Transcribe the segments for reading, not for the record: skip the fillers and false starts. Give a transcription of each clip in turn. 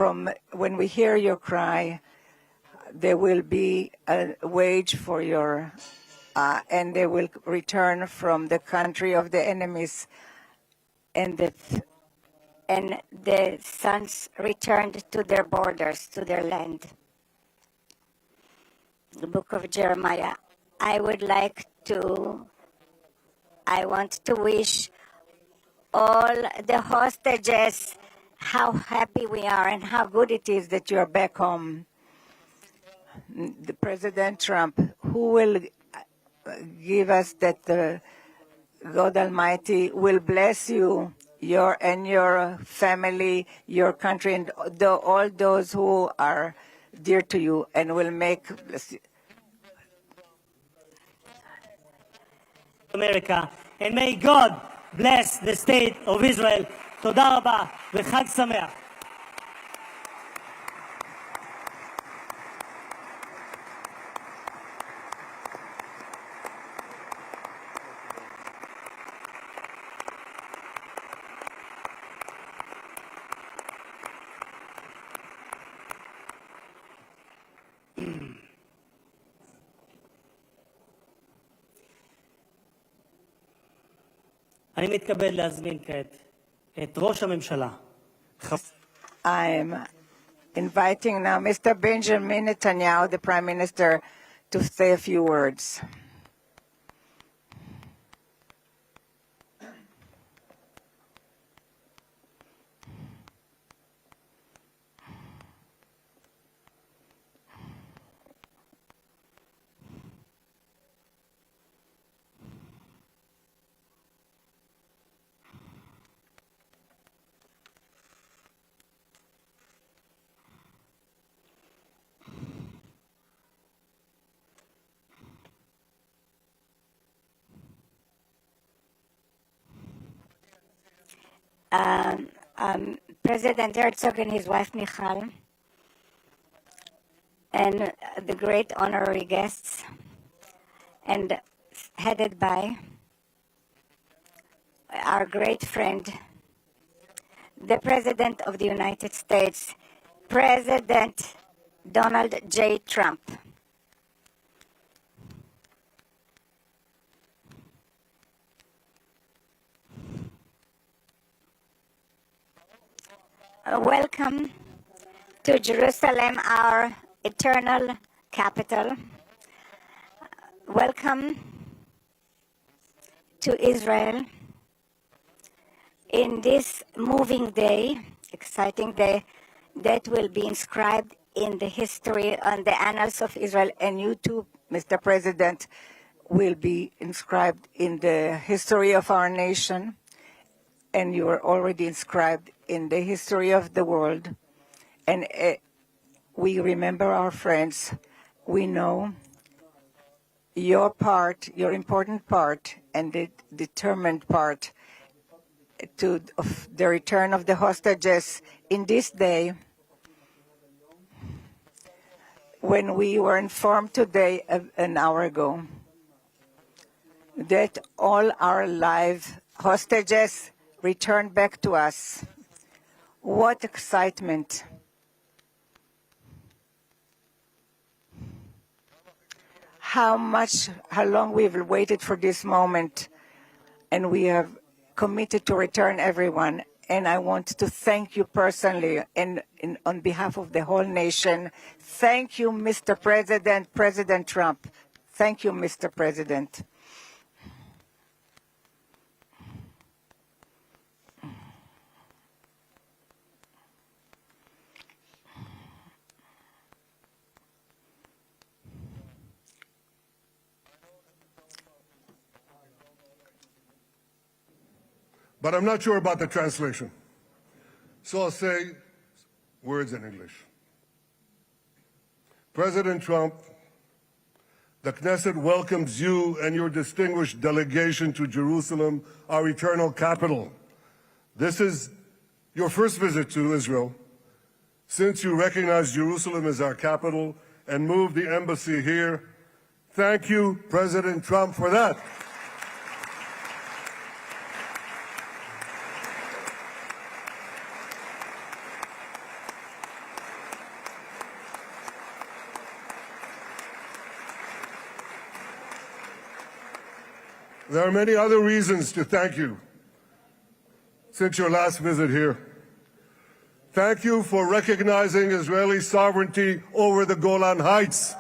From when we hear your cry, there will be a wage for your, and they will return from the country of the enemies, and the sons returned to their borders, to their land. The book of Jeremiah. I want to wish all the hostages how happy we are and how good it is that you're back home. The President Trump, who will give us that the God Almighty will bless you, your family, your country, and all those who are dear to you, and will make America. And may God bless the state of Israel. תודה רבה וחג שמח. אני מתכבד להזמין כעת את ראש הממשלה. I'm inviting now Mr. Benjamin Netanyahu, the Prime Minister, to say a few words. President Herzog and his wife Michal, and the great honorary guests, and headed by our great friend, the President of the United States, President Donald J. Trump. Welcome to Jerusalem, our eternal capital. Welcome to Israel in this moving day, exciting day that will be inscribed in the history, on the annals of Israel. And you too, Mr. President, will be inscribed in the history of our nation, and you are already inscribed in the history of the world. And we remember our friends. We know your part, your important part, and the determined part of the return of the hostages in this day, when we were informed today, an hour ago, that all our live hostages returned back to us. What excitement. How long we've waited for this moment, and we have committed to return everyone. And I want to thank you personally and on behalf of the whole nation. Thank you, Mr. President, President Trump. Thank you, Mr. President. But I'm not sure about the translation. So I'll say words in English. President Trump, the Knesset welcomes you and your distinguished delegation to Jerusalem, our eternal capital. This is your first visit to Israel since you recognize Jerusalem as our capital and moved the embassy here. Thank you, President Trump, for that. There are many other reasons to thank you since your last visit here. Thank you for recognizing Israeli sovereignty over the Golan Heights.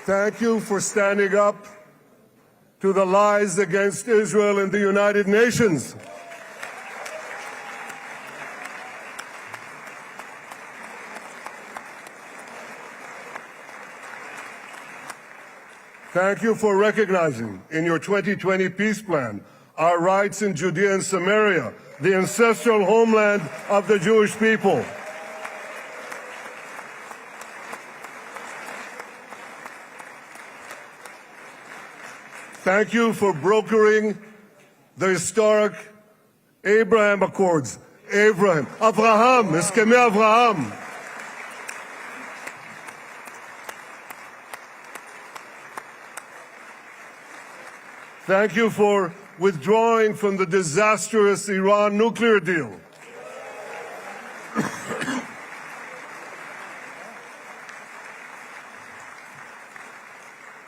Thank you for standing up to the lies against Israel in the United Nations. Thank you for recognizing in your 2020 peace plan our rights in Judea and Samaria, the ancestral homeland of the Jewish people. Thank you for brokering the historic Abraham Accords. Abraham, Eskamei Avraham. Thank you for withdrawing from the disastrous Iran nuclear deal.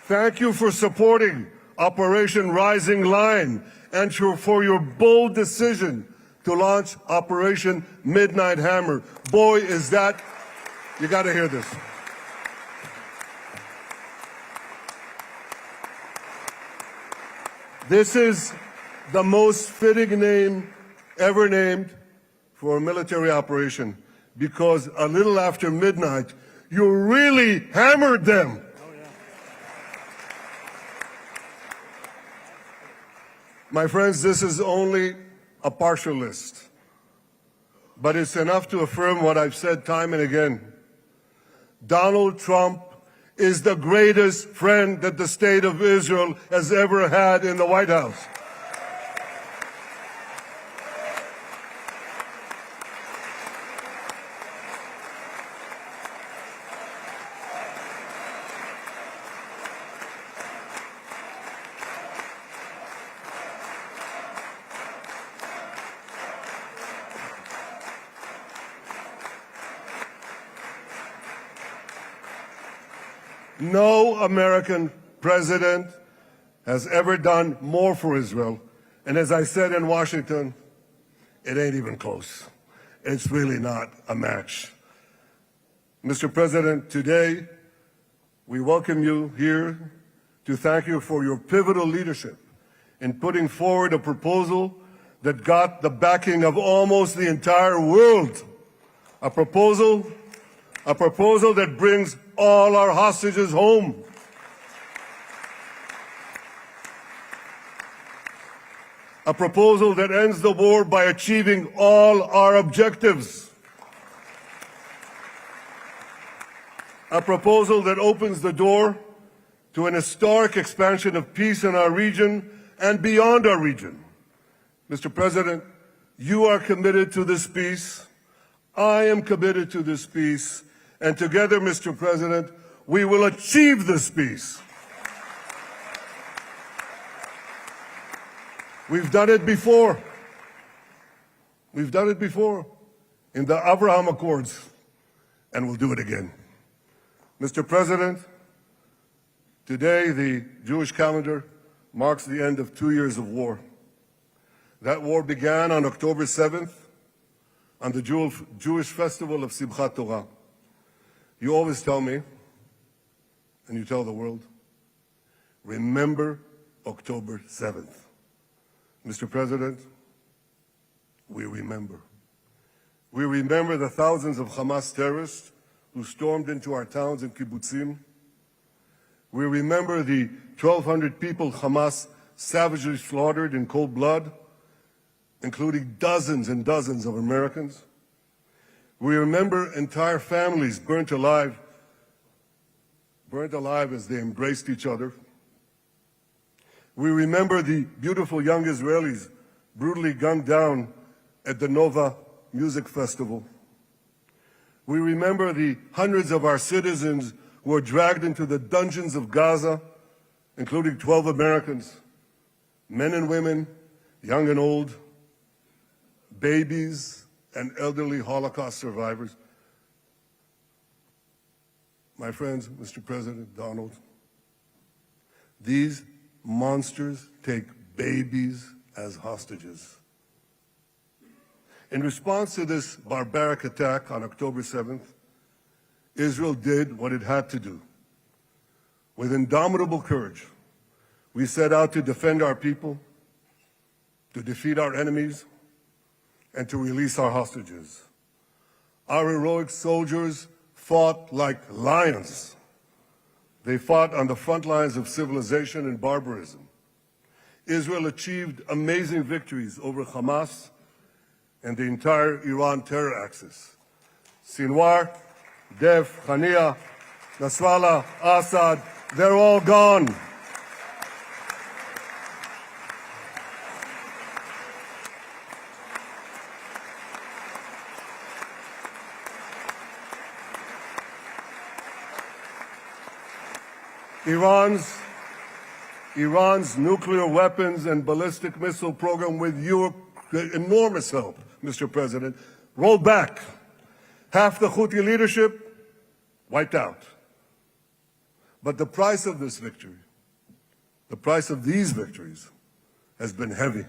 Thank you for supporting Operation Rising Lion and for your bold decision to launch Operation Midnight Hammer. Boy, is that, you got to hear this. This is the most fitting name ever named for a military operation, because a little after midnight, you really hammered them. My friends, this is only a partial list, but it's enough to affirm what I've said time and again. Donald Trump is the greatest friend that the state of Israel has ever had in the White House. No American president has ever done more for Israel. And as I said in Washington, it ain't even close. It's really not a match. Mr. President, today we welcome you here to thank you for your pivotal leadership in putting forward a proposal that got the backing of almost the entire world. A proposal that brings all our hostages home. A proposal that ends the war by achieving all our objectives. A proposal that opens the door to an historic expansion of peace in our region and beyond our region. Mr. President, you are committed to this peace. I am committed to this peace. And together, Mr. President, we will achieve this peace. We've done it before. We've done it before in the Abraham Accords, and we'll do it again. Mr. President, today the Jewish calendar marks the end of 2 years of war. That war began on October 7th, on the Jewish festival of Simchat Torah. You always tell me, and you tell the world, remember October 7th. Mr. President, we remember. We remember the thousands of Hamas terrorists who stormed into our towns and kibbutzim. We remember the 1,200 people Hamas savagely slaughtered in cold blood, including dozens and dozens of Americans. We remember entire families burnt alive as they embraced each other. We remember the beautiful young Israelis brutally gunned down at the Nova Music Festival. We remember the hundreds of our citizens who were dragged into the dungeons of Gaza, including 12 Americans, men and women, young and old. babies and elderly Holocaust survivors. My friends, Mr. President, Donald, these monsters take babies as hostages. In response to this barbaric attack on October 7th, Israel did what it had to do. With indomitable courage, we set out to defend our people, to defeat our enemies, and to release our hostages. Our heroic soldiers fought like lions. They fought on the front lines of civilization and barbarism. Israel achieved amazing victories over Hamas and the entire Iran terror axis. Sinwar, Dev, Hania, Nasrallah, Assad, they're all gone. Iran's nuclear weapons and ballistic missile program, with your enormous help, Mr. President, rolled back. Half the Houthi leadership wiped out. But the price of this victory, the price of these victories, has been heavy.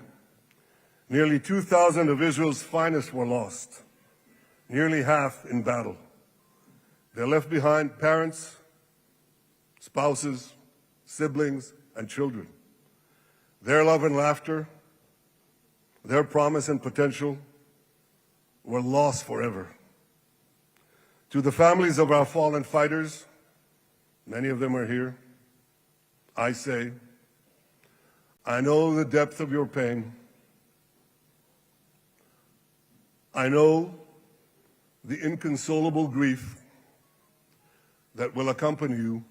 Nearly 2,000 of Israel's finest were lost, nearly half in battle. They left behind parents, spouses, siblings, and children. Their love and laughter, their promise and potential were lost forever. To the families of our fallen fighters, many of them are here, I say, I know the depth of your pain. I know the inconsolable grief that will accompany you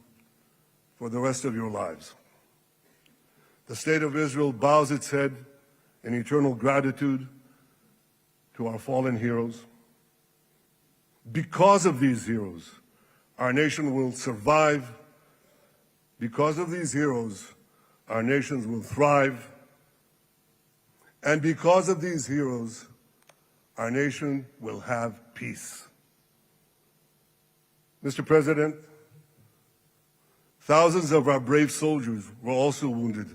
for the rest of your lives. The State of Israel bows its head in eternal gratitude to our fallen heroes. Because of these heroes, our nation will survive. Because of these heroes, our nations will thrive. And because of these heroes, our nation will have peace. Mr. President, thousands of our brave soldiers were also wounded,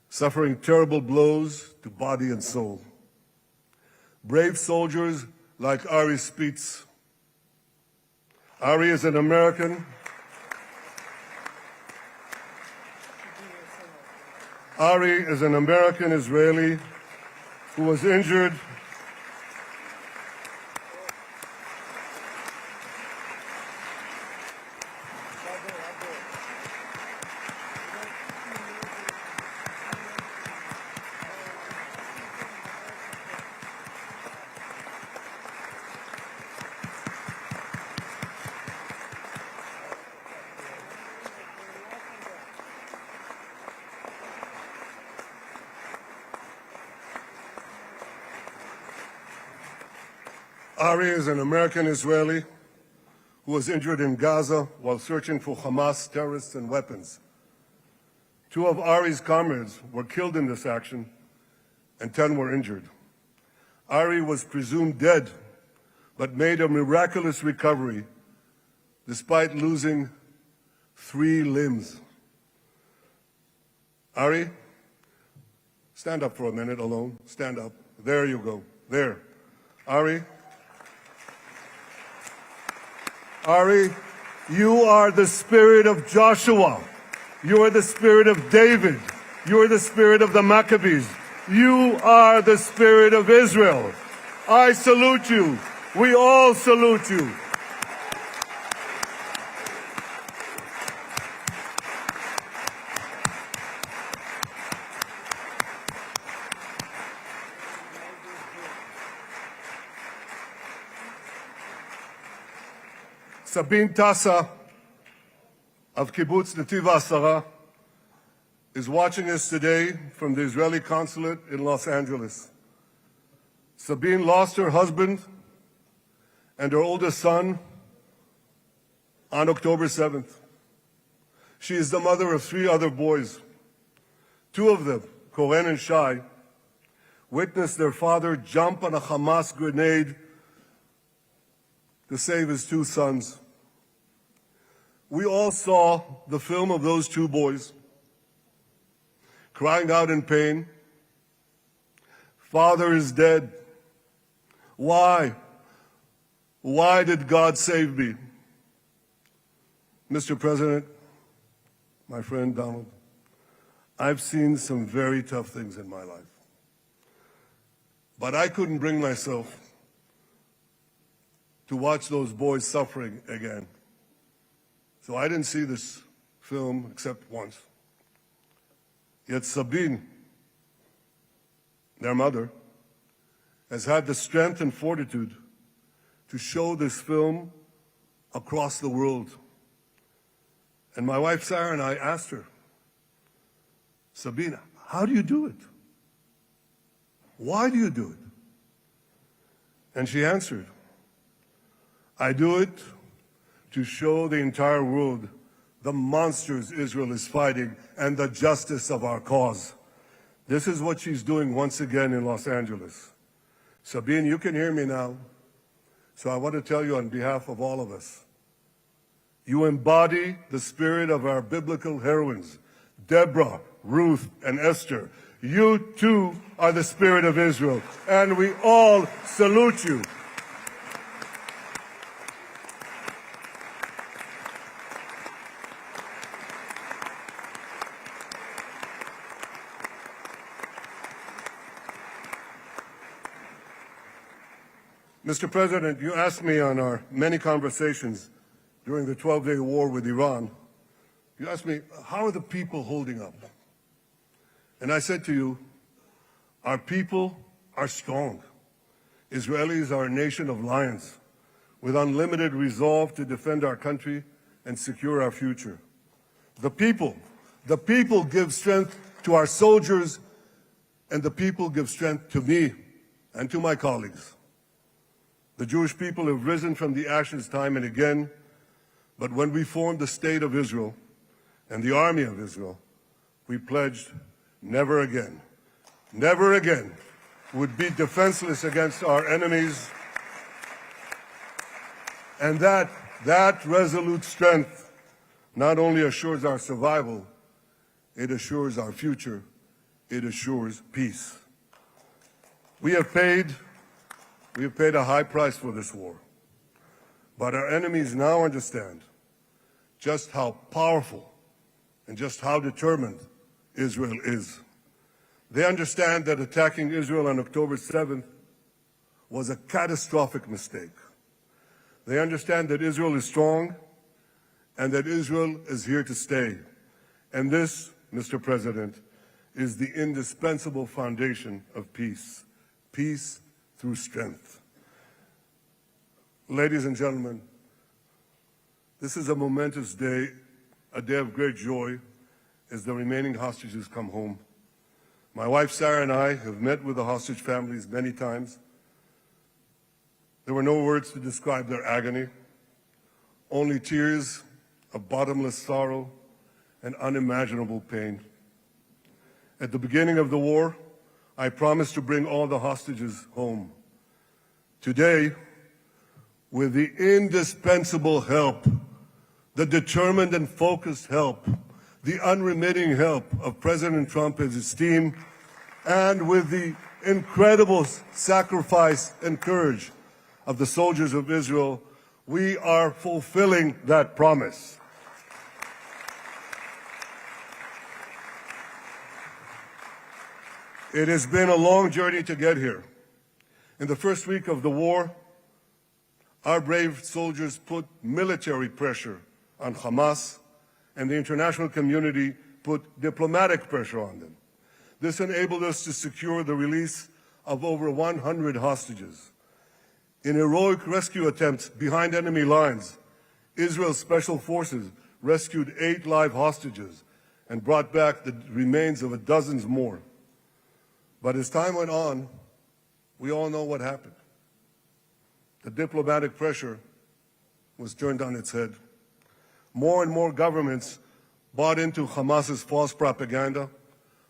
suffering terrible blows to body and soul. Brave soldiers like Ari Spitz. Ari is an American. Ari is an American Israeli who was injured Ari is an American Israeli who was injured in Gaza while searching for Hamas terrorists and weapons. Two of Ari's comrades were killed in this action, and 10 were injured. Ari was presumed dead, but made a miraculous recovery despite losing 3 limbs. Ari, stand up for a minute alone. Stand up. There you go. There. Ari, you are the spirit of Joshua. You are the spirit of David. You are the spirit of the Maccabees. You are the spirit of Israel. I salute you. We all salute you. Sabine Tassa of Kibbutz Netiv HaAsara is watching us today from the Israeli consulate in Los Angeles. Sabine lost her husband and her oldest son on October 7th. She is the mother of 3 other boys. 2 of them, Koren and Shai, witnessed their father jump on a Hamas grenade to save his two sons. We all saw the film of those two boys crying out in pain, "Father is dead. Why? Why did God save me?" Mr. President, my friend Donald, I've seen some very tough things in my life. But I couldn't bring myself to watch those boys suffering again. So I didn't see this film except once. Yet Sabine, their mother, has had the strength and fortitude to show this film across the world. And my wife Sarah and I asked her, "Sabina, how do you do it? Why do you do it?" And she answered, "I do it to show the entire world the monsters Israel is fighting and the justice of our cause." This is what she's doing once again in Los Angeles. Sabine, you can hear me now. So I want to tell you on behalf of all of us, you embody the spirit of our biblical heroines, Deborah, Ruth, and Esther. You too are the spirit of Israel, and we all salute you. Mr. President, you asked me on our many conversations during the 12-day war with Iran, you asked me, how are the people holding up? And I said to you, our people are strong. Israelis are a nation of lions with unlimited resolve to defend our country and secure our future. The people give strength to our soldiers, and the people give strength to me and to my colleagues. The Jewish people have risen from the ashes time and again, but when we formed the State of Israel and the Army of Israel, we pledged never again would be defenseless against our enemies. And that resolute strength not only assures our survival, it assures our future, it assures peace. We have paid a high price for this war, but our enemies now understand just how powerful and just how determined Israel is. They understand that attacking Israel on October 7th was a catastrophic mistake. They understand that Israel is strong and that Israel is here to stay. And this, Mr. President, is the indispensable foundation of peace. Peace through strength. Ladies and gentlemen, this is a momentous day, a day of great joy as the remaining hostages come home. My wife Sarah and I have met with the hostage families many times. There were no words to describe their agony, only tears of bottomless sorrow and unimaginable pain. At the beginning of the war, I promised to bring all the hostages home. Today, with the indispensable help, the determined and focused help, the unremitting help of President Trump and his team, and with the incredible sacrifice and courage of the soldiers of Israel, we are fulfilling that promise. It has been a long journey to get here. In the first week of the war, our brave soldiers put military pressure on Hamas, and the international community put diplomatic pressure on them. This enabled us to secure the release of over 100 hostages. In heroic rescue attempts behind enemy lines, Israel's special forces rescued 8 live hostages and brought back the remains of dozens more. But as time went on, we all know what happened. The diplomatic pressure was turned on its head. More and more governments bought into Hamas's false propaganda.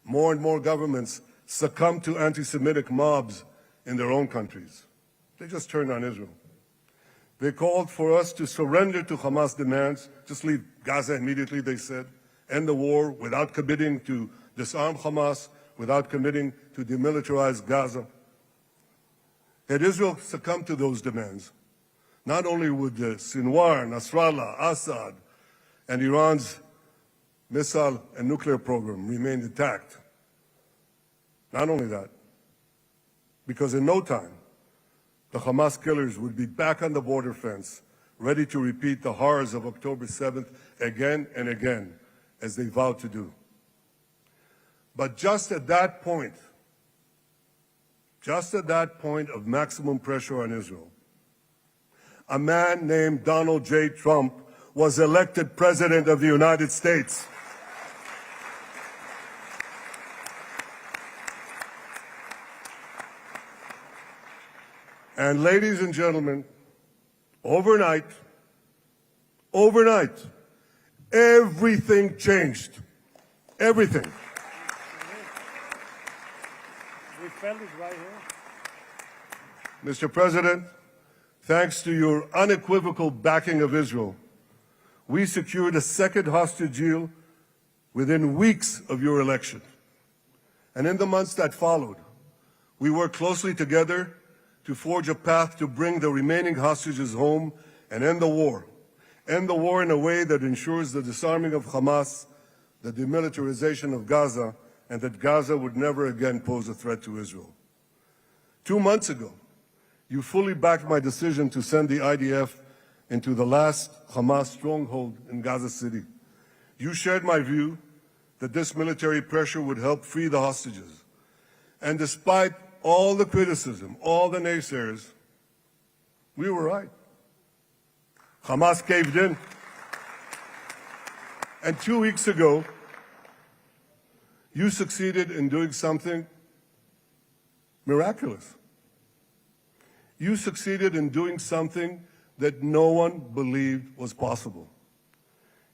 More and more governments succumbed to anti-Semitic mobs in their own countries. They just turned on Israel. They called for us to surrender to Hamas demands, just leave Gaza immediately, they said, end the war without committing to disarm Hamas, without committing to demilitarize Gaza. Had Israel succumbed to those demands, not only would Sinwar, Nasrallah, Assad, and Iran's missile and nuclear program remain intact, not only that, because in no time, the Hamas killers would be back on the border fence, ready to repeat the horrors of October 7th again and again, as they vowed to do. But just at that point of maximum pressure on Israel, a man named Donald J. Trump was elected President of the United States. And ladies and gentlemen, overnight, everything changed. Everything. Mr. President, thanks to your unequivocal backing of Israel, we secured a second hostage deal within weeks of your election. And in the months that followed, we worked closely together to forge a path to bring the remaining hostages home and end the war. End the war in a way that ensures the disarming of Hamas, the demilitarization of Gaza, and that Gaza would never again pose a threat to Israel. 2 months ago, you fully backed my decision to send the IDF into the last Hamas stronghold in Gaza City. You shared my view that this military pressure would help free the hostages. And despite all the criticism, all the naysayers, we were right. Hamas caved in. And 2 weeks ago, you succeeded in doing something miraculous. You succeeded in doing something that no one believed was possible.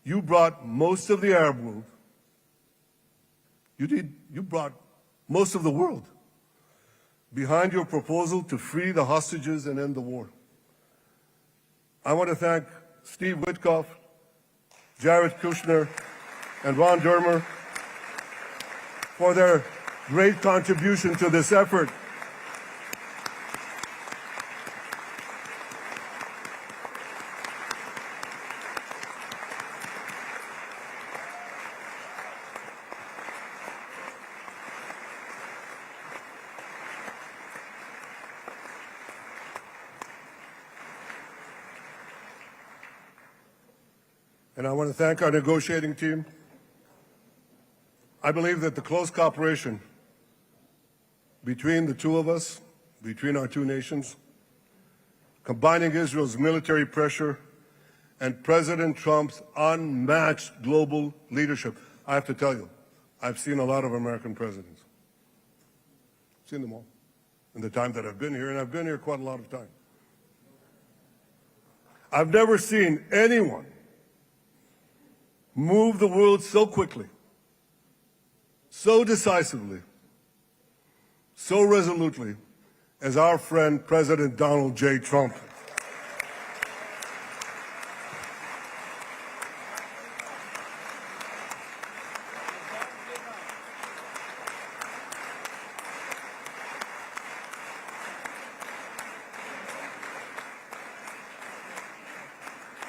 You brought most of the Arab world, you brought most of the world behind your proposal to free the hostages and end the war. I want to thank Steve Witkoff, Jared Kushner, and Ron Dermer for their great contribution to this effort. And I want to thank our negotiating team. I believe that the close cooperation between the two of us, between our two nations, combining Israel's military pressure and President Trump's unmatched global leadership. I have to tell you, I've seen a lot of American presidents. I've seen them all in the time that I've been here, and I've been here quite a lot of time. I've never seen anyone move the world so quickly, so decisively, so resolutely as our friend President Donald J. Trump.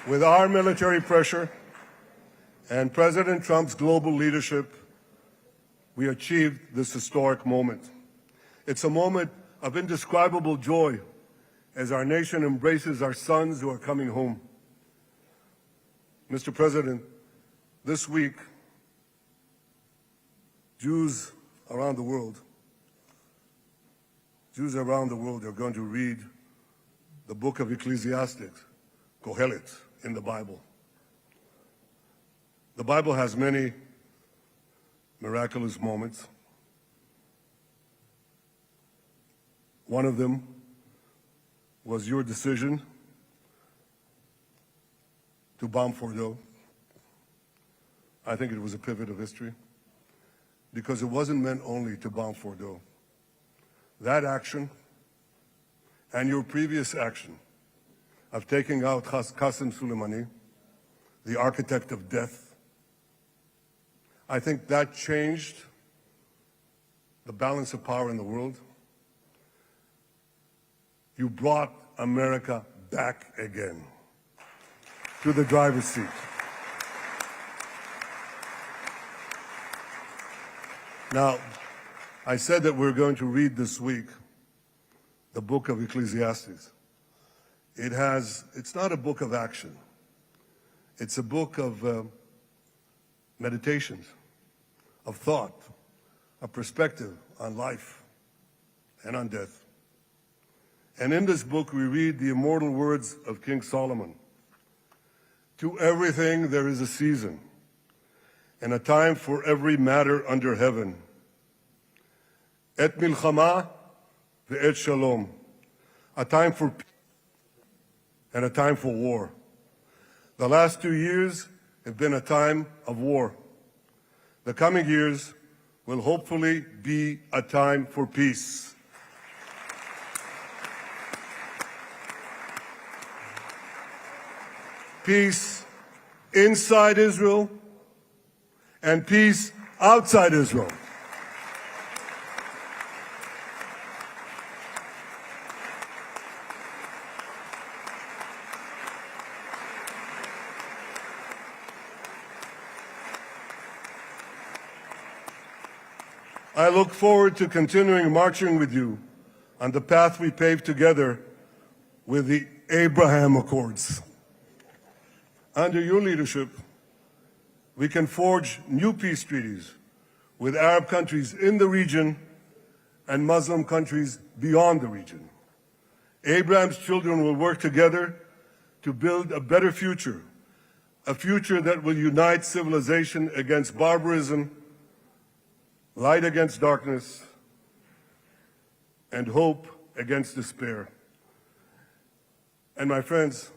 With our military pressure and President Trump's global leadership, we achieved this historic moment. It's a moment of indescribable joy as our nation embraces our sons who are coming home. Mr. President, this week, Jews around the world are going to read the book of Ecclesiastes, Kohelet, in the Bible. The Bible has many miraculous moments. One of them was your decision to bomb Fordo. I think it was a pivot of history. because it wasn't meant only to bomb Fordo. That action and your previous action of taking out Qasem Soleimani, the architect of death, I think that changed the balance of power in the world. You brought America back again to the driver's seat. Now, I said that we're going to read this week the book of Ecclesiastes. It's not a book of action. It's a book of meditations, of thought, a perspective on life and on death. And in this book, we read the immortal words of King Solomon. To everything there is a season, and a time for every matter under heaven. Et milchama ve'et shalom. A time for peace and a time for war. The last 2 years have been a time of war. The coming years will hopefully be a time for peace. Peace inside Israel and peace outside Israel. I look forward to continuing marching with you on the path we paved together with the Abraham Accords. Under your leadership, we can forge new peace treaties with Arab countries in the region and Muslim countries beyond the region. Abraham's children will work together to build a better future, a future that will unite civilization against barbarism, light against darkness, and hope against despair. And my friends,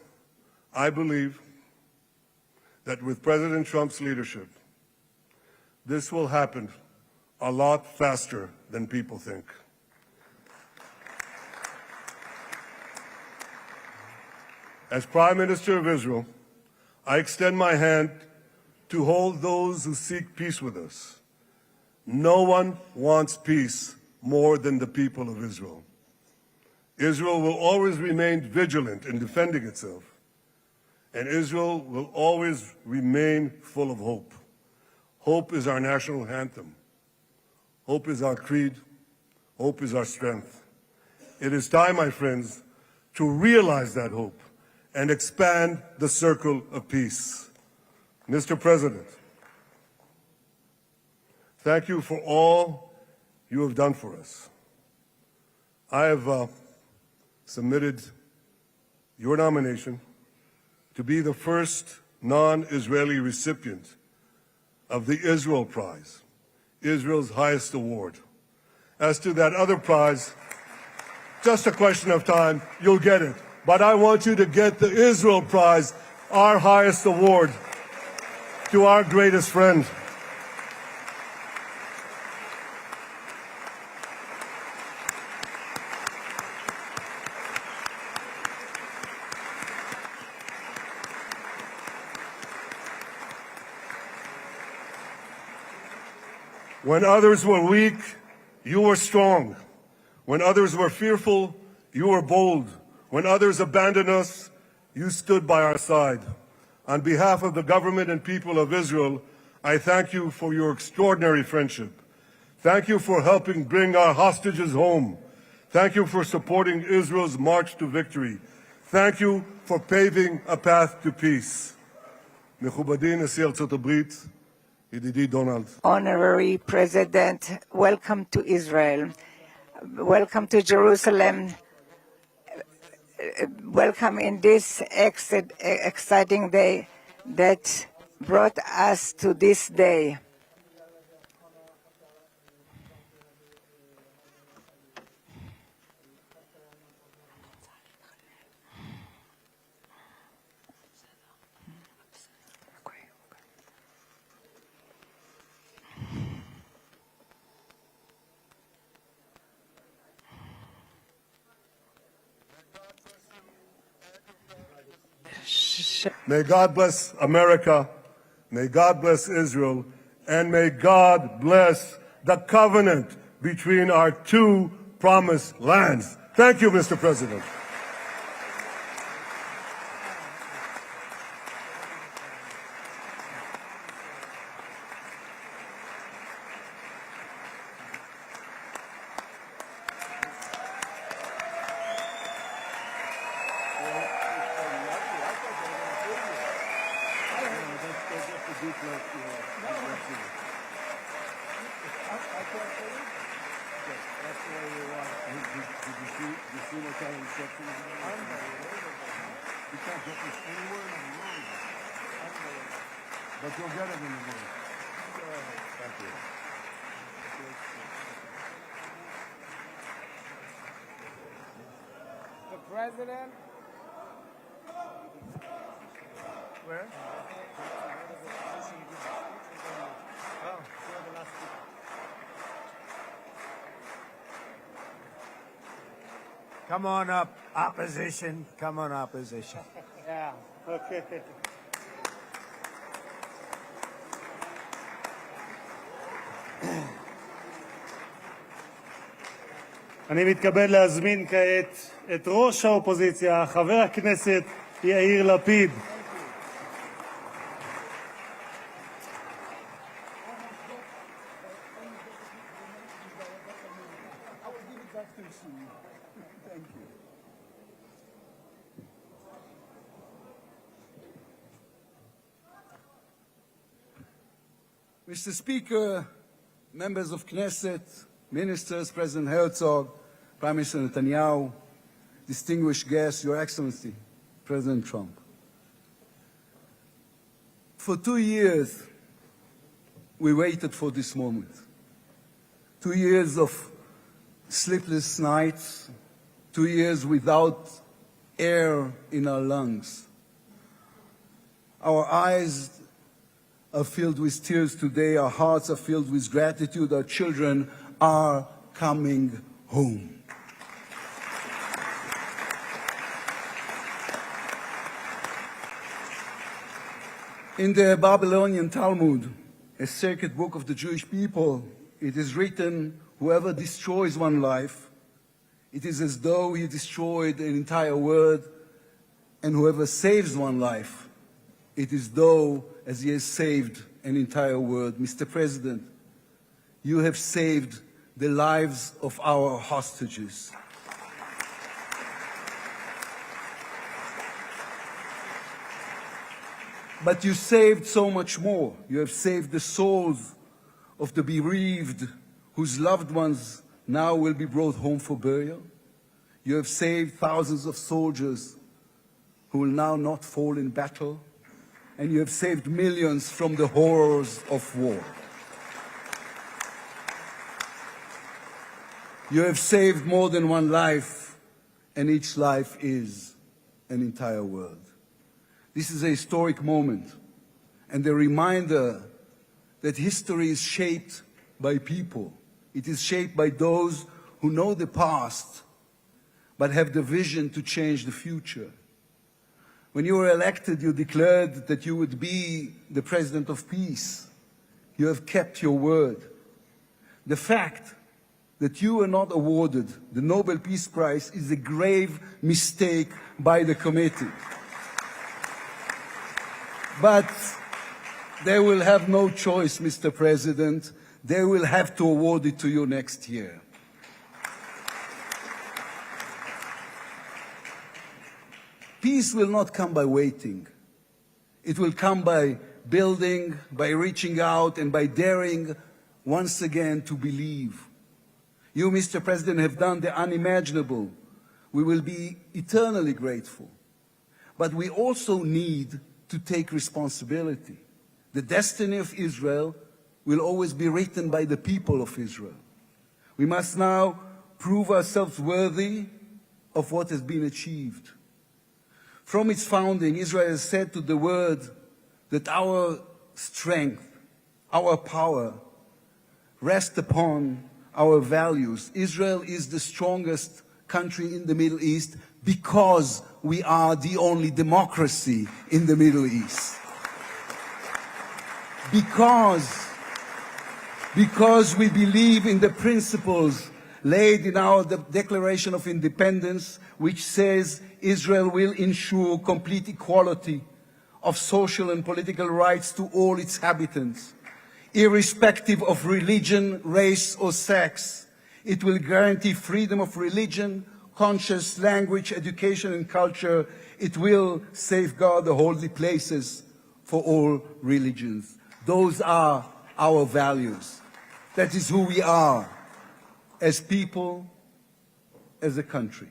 I believe that with President Trump's leadership, this will happen a lot faster than people think. As Prime Minister of Israel, I extend my hand to hold those who seek peace with us. No one wants peace more than the people of Israel. Israel will always remain vigilant in defending itself, and Israel will always remain full of hope. Hope is our national anthem. Hope is our creed. Hope is our strength. It is time, my friends, to realize that hope and expand the circle of peace. Mr. President, thank you for all you have done for us. I have submitted your nomination to be the first non-Israeli recipient of the Israel Prize, Israel's highest award. As to that other prize, just a question of time, you'll get it. But I want you to get the Israel Prize, our highest award, to our greatest friend. When others were weak, you were strong. When others were fearful, you were bold. When others abandoned us, you stood by our side. On behalf of the government and people of Israel, I thank you for your extraordinary friendship. Thank you for helping bring our hostages home. Thank you for supporting Israel's march to victory. Thank you for paving a path to peace. מכובדי נשיא ארצות הברית, ידידי דונלד. Honorary President, welcome to Israel. Welcome to Jerusalem. Welcome in this exciting day that brought us to this day. May God bless America, may God bless Israel, and may God bless the covenant between our two promised lands. Thank you, Mr. President. But you'll get it in the morning. Thank you. The president. Where? Come on up, opposition. Come on, opposition. Yeah, okay. אני מתכבד להזמין כעת את ראש האופוזיציה, חבר הכנסת יאיר לפיד. Mr. Speaker, members of Knesset, ministers, President Herzog, Prime Minister Netanyahu, distinguished guests, Your Excellency, President Trump. For 2 years, we waited for this moment. 2 years of sleepless nights, 2 years without air in our lungs. Our eyes are filled with tears today. Our hearts are filled with gratitude. Our children are coming home. In the Babylonian Talmud, a sacred book of the Jewish people, it is written, whoever destroys one life, it is as though he destroyed an entire world, and whoever saves one life, it is though as he has saved an entire world. Mr. President, you have saved the lives of our hostages. But you saved so much more. You have saved the souls of the bereaved whose loved ones now will be brought home for burial. You have saved thousands of soldiers who will now not fall in battle. And you have saved millions from the horrors of war. You have saved more than one life, and each life is an entire world. This is a historic moment, and a reminder that history is shaped by people. It is shaped by those who know the past, but have the vision to change the future. When you were elected, you declared that you would be the president of peace. You have kept your word. The fact that you were not awarded the Nobel Peace Prize is a grave mistake by the committee. But they will have no choice, Mr. President. They will have to award it to you next year. Peace will not come by waiting. It will come by building, by reaching out, and by daring once again to believe. You, Mr. President, have done the unimaginable. We will be eternally grateful. But we also need to take responsibility. The destiny of Israel will always be written by the people of Israel. We must now prove ourselves worthy of what has been achieved. From its founding, Israel has said to the world that our strength, our power, rest upon our values. Israel is the strongest country in the Middle East because we are the only democracy in the Middle East. Because we believe in the principles laid in our Declaration of Independence, which says Israel will ensure complete equality of social and political rights to all its inhabitants, irrespective of religion, race, or sex. It will guarantee freedom of religion, conscience, language, education, and culture. It will safeguard the holy places for all religions. Those are our values. That is who we are as people, as a country.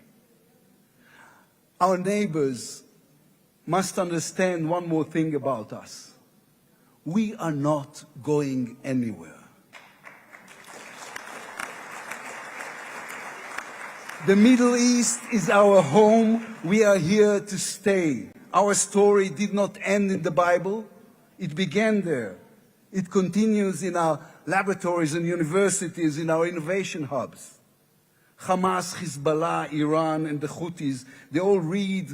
Our neighbors must understand one more thing about us. We are not going anywhere. The Middle East is our home. We are here to stay. Our story did not end in the Bible. It began there. It continues in our laboratories and universities, in our innovation hubs. Hamas, Hezbollah, Iran, and the Houthis, they all read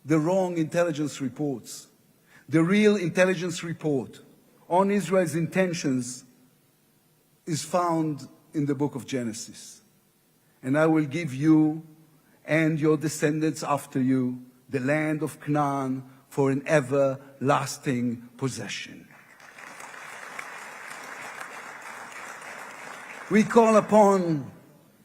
the wrong intelligence reports. The real intelligence report on Israel's intentions is found in the book of Genesis. And I will give you and your descendants after you the land of Canaan for an everlasting possession. We call upon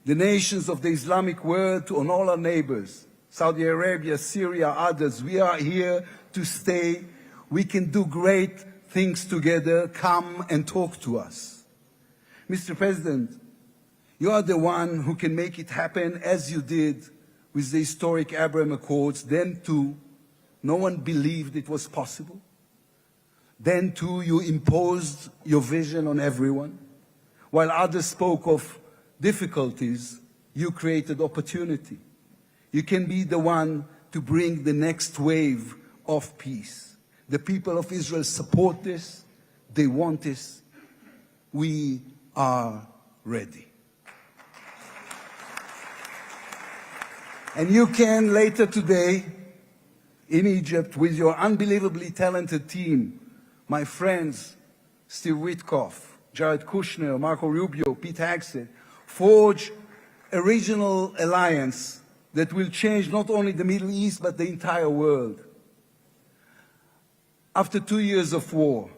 the nations of the Islamic world and all our neighbors, Saudi Arabia, Syria, others. We are here to stay. We can do great things together. Come and talk to us. Mr. President, you are the one who can make it happen as you did with the historic Abraham Accords. Then too, no one believed it was possible. Then too, you imposed your vision on everyone. While others spoke of difficulties, you created opportunity. You can be the one to bring the next wave of peace. The people of Israel support this. They want this. We are ready. And you can later today in Egypt with your unbelievably talented team, my friends Steve Witkoff, Jared Kushner, Marco Rubio, Pete Hegseth, forge a regional alliance that will change not only the Middle East but the entire world. After 2 years of war,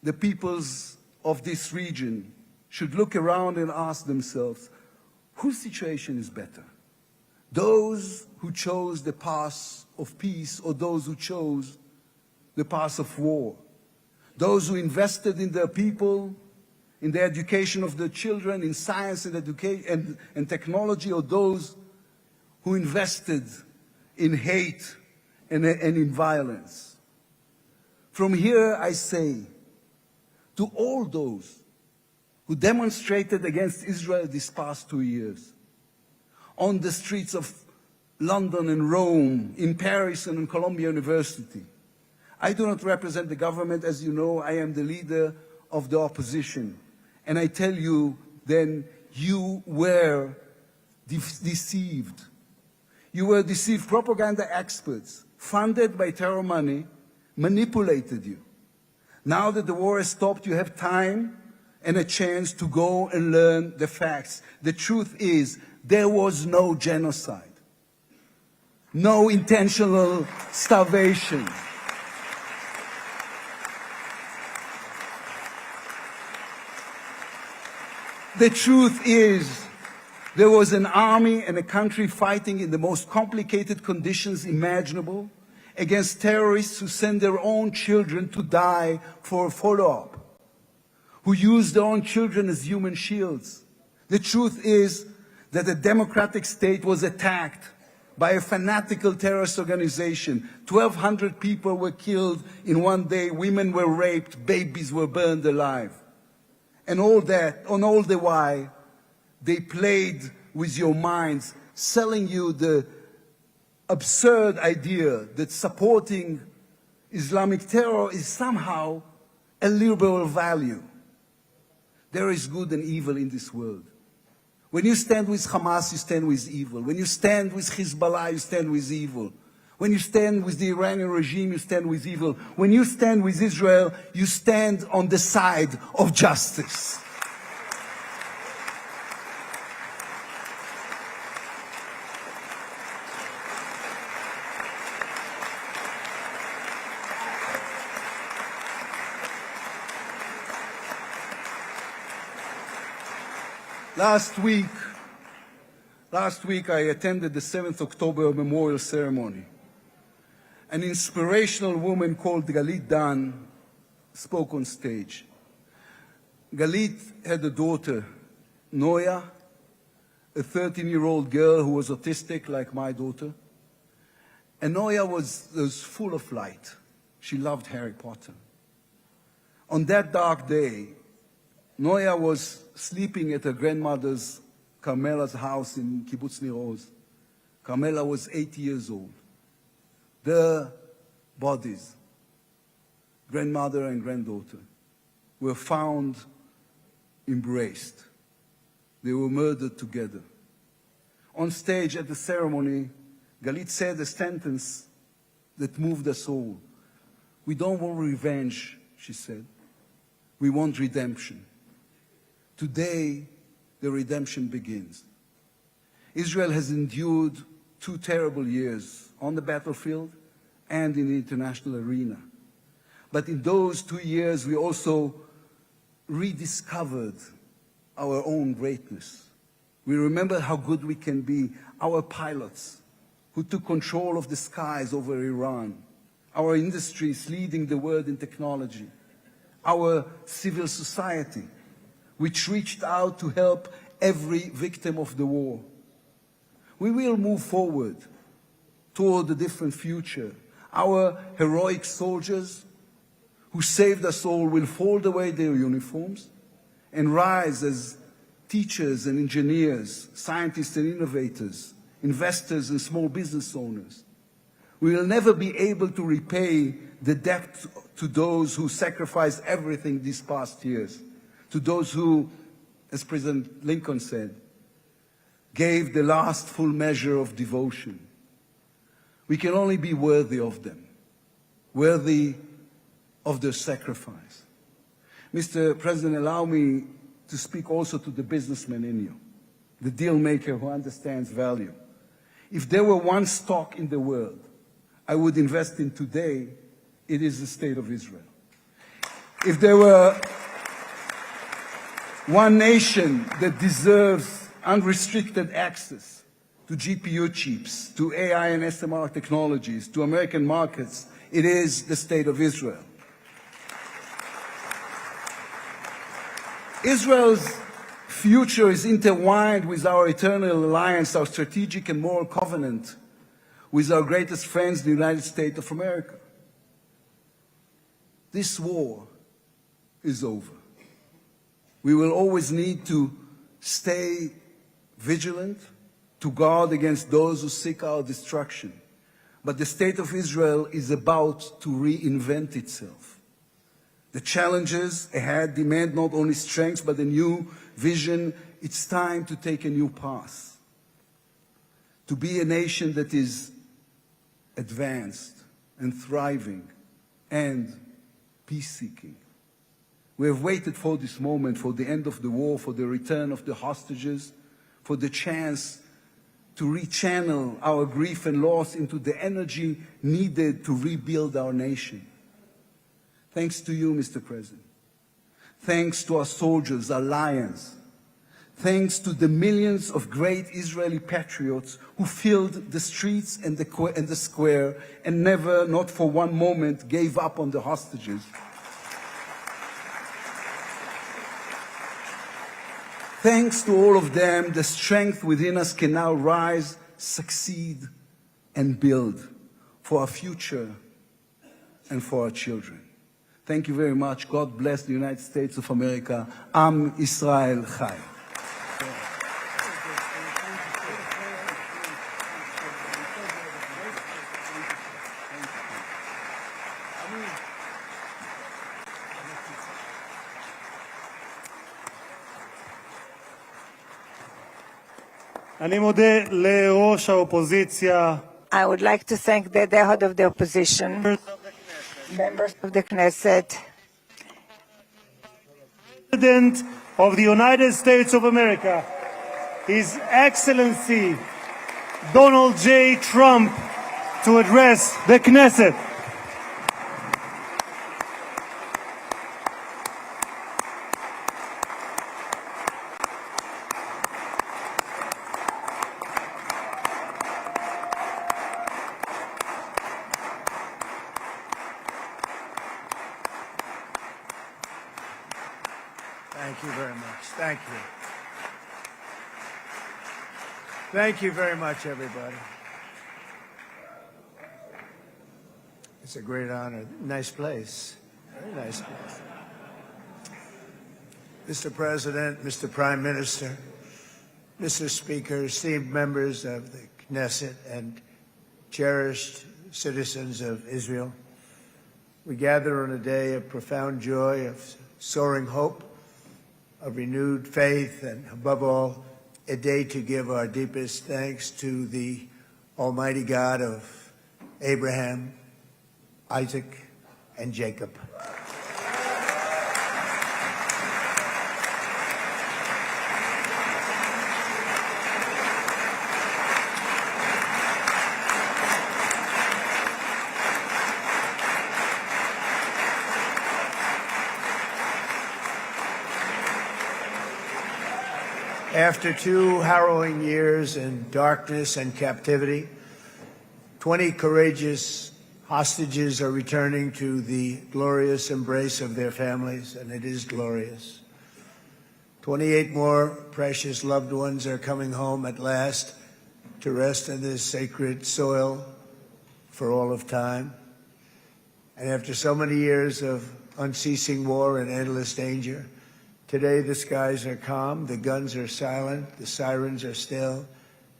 the peoples of this region should look around and ask themselves, whose situation is better? Those who chose the path of peace or those who chose the path of war? Those who invested in their people, in the education of their children, in science and education and technology, or those who invested in hate and in violence? From here I say to all those who demonstrated against Israel these past 2 years, on the streets of London and Rome, in Paris and in Columbia University. I do not represent the government. As you know, I am the leader of the opposition. And I tell you, then, you were deceived. You were deceived. Propaganda experts, funded by terror money, manipulated you. Now that the war has stopped, you have time and a chance to go and learn the facts. The truth is, there was no genocide, no intentional starvation. The truth is, there was an army and a country fighting in the most complicated conditions imaginable against terrorists who send their own children to die for a follow-up, who use their own children as human shields. The truth is that the democratic state was attacked by a fanatical terrorist organization. 1,200 people were killed in one day, women were raped, babies were burned alive. And all the while, they played with your minds, selling you the absurd idea that supporting Islamic terror is somehow a liberal value. There is good and evil in this world. When you stand with Hamas, you stand with evil. When you stand with Hezbollah, you stand with evil. When you stand with the Iranian regime, you stand with evil. When you stand with Israel, you stand on the side of justice. Last week I attended the 7th October memorial ceremony. An inspirational woman called Galit Dan spoke on stage. Galit had a daughter, Noya, a 13-year-old girl who was autistic like my daughter. And Noya was full of light. She loved Harry Potter. On that dark day, Noya was sleeping at her grandmother's, Carmela's house in Kibbutz Nir Oz. Carmela was 80 years old. Their bodies, grandmother and granddaughter, were found embraced. They were murdered together. On stage at the ceremony, Galit said a sentence that moved us all. We don't want revenge, she said. We want redemption. Today, the redemption begins. Israel has endured 2 terrible years on the battlefield and in the international arena. But in those 2 years, we also rediscovered our own greatness. We remember how good we can be, our pilots who took control of the skies over Iran, our industries leading the world in technology, our civil society, which reached out to help every victim of the war. We will move forward toward a different future. Our heroic soldiers who saved us all will fold away their uniforms and rise as teachers and engineers, scientists and innovators, investors and small business owners. We will never be able to repay the debt to those who sacrificed everything these past years, to those who, as President Lincoln said, gave the last full measure of devotion. We can only be worthy of them, worthy of their sacrifice. Mr. President, allow me to speak also to the businessman in you, the deal maker who understands value. If there were one stock in the world I would invest in today, it is the State of Israel. If there were one nation that deserves unrestricted access to GPU chips, to AI and SMR technologies, to American markets, it is the State of Israel. Israel's future is intertwined with our eternal alliance, our strategic and moral covenant with our greatest friends, the United States of America. This war is over. We will always need to stay vigilant, to guard against those who seek our destruction. But the State of Israel is about to reinvent itself. The challenges ahead demand not only strength, but a new vision. It's time to take a new path, to be a nation that is advanced and thriving and peace-seeking. We have waited for this moment, for the end of the war, for the return of the hostages, for the chance to rechannel our grief and loss into the energy needed to rebuild our nation. Thanks to you, Mr. President. Thanks to our soldiers, our lions. Thanks to the millions of great Israeli patriots who filled the streets and the square and never, not for one moment, gave up on the hostages. Thanks to all of them, the strength within us can now rise, succeed, and build for our future and for our children. Thank you very much. God bless the United States of America. Am Israel Chai. אני מודה לראש האופוזיציה, I would like to thank the head of the opposition, members of the Knesset, President of the United States of America, His Excellency Donald J. Trump, to address the Knesset. Thank you very much. Thank you. Thank you very much, everybody. It's a great honor. Nice place. Very nice place. Mr. President, Mr. Prime Minister, Mr. Speaker, esteemed members of the Knesset and cherished citizens of Israel, we gather on a day of profound joy, of soaring hope, of renewed faith, and above all, a day to give our deepest thanks to the Almighty God of Abraham, Isaac, and Jacob. After 2 harrowing years in darkness and captivity, 20 courageous hostages are returning to the glorious embrace of their families, and it is glorious. 28 more precious loved ones are coming home at last to rest in this sacred soil for all of time. And after so many years of unceasing war and endless danger, today the skies are calm, the guns are silent, the sirens are still,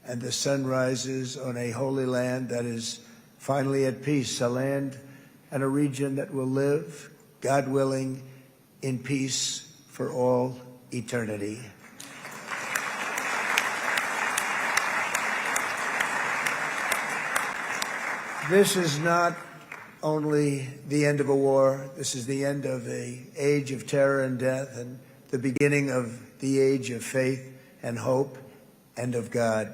and the sun rises on a holy land that is finally at peace, a land and a region that will live, God willing, in peace for all eternity. This is not only the end of a war, this is the end of an age of terror and death, and the beginning of the age of faith and hope and of God.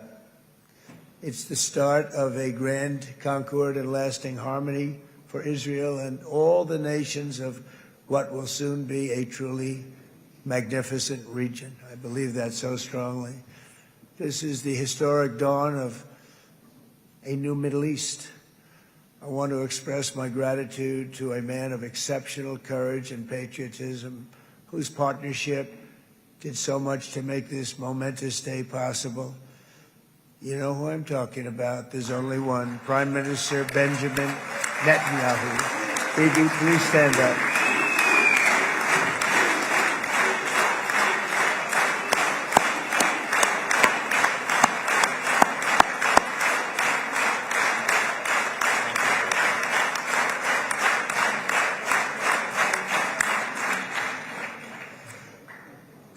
It's the start of a grand concord and lasting harmony for Israel and all the nations of what will soon be a truly magnificent region. I believe that so strongly. This is the historic dawn of a new Middle East. I want to express my gratitude to a man of exceptional courage and patriotism, whose partnership did so much to make this momentous day possible. You know who I'm talking about. There's only one, Prime Minister Benjamin Netanyahu. Bibi, please stand up.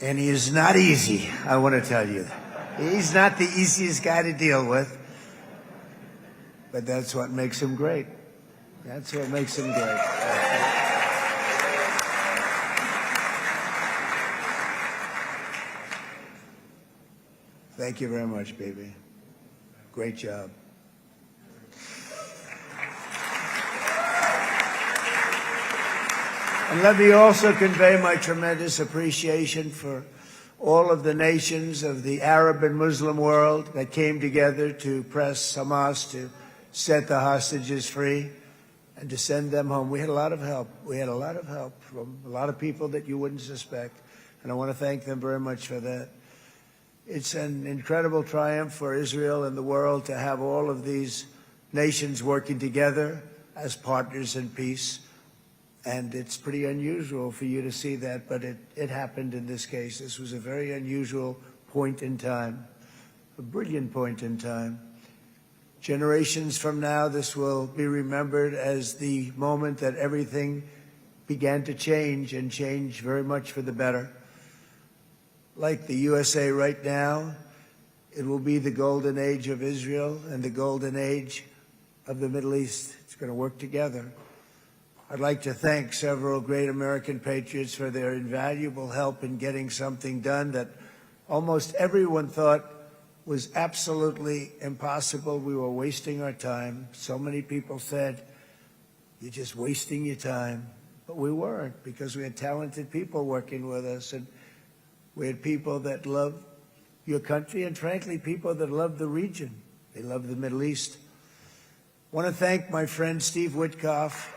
And he is not easy, I want to tell you. He's not the easiest guy to deal with, but that's what makes him great. That's what makes him great. Thank you very much, baby. Great job. And let me also convey my tremendous appreciation for all of the nations of the Arab and Muslim world that came together to press Hamas to set the hostages free and to send them home. We had a lot of help. We had a lot of help from a lot of people that you wouldn't suspect, and I want to thank them very much for that. It's an incredible triumph for Israel and the world to have all of these nations working together as partners in peace. And it's pretty unusual for you to see that, but it happened in this case. This was a very unusual point in time, a brilliant point in time. Generations from now, this will be remembered as the moment that everything began to change, and change very much for the better. Like the USA right now, It will be the golden age of Israel and the golden age of the Middle East. It's going to work together. I'd like to thank several great American patriots for their invaluable help in getting something done that almost everyone thought was absolutely impossible. We were wasting our time. So many people said, "You're just wasting your time." But we weren't, because we had talented people working with us, and we had people that love your country, and frankly, people that love the region. They love the Middle East. I want to thank my friend Steve Witkoff.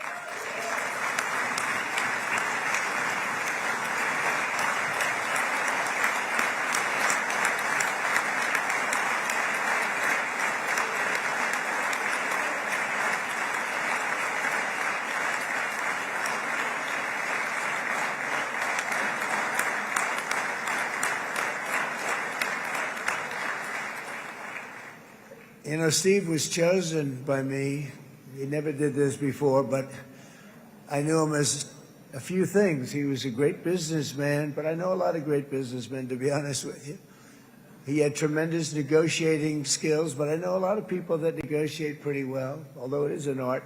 You know, Steve was chosen by me. He never did this before, but I knew him as a few things. He was a great businessman, but I know a lot of great businessmen, to be honest with you. He had tremendous negotiating skills, but I know a lot of people that negotiate pretty well, although it is an art.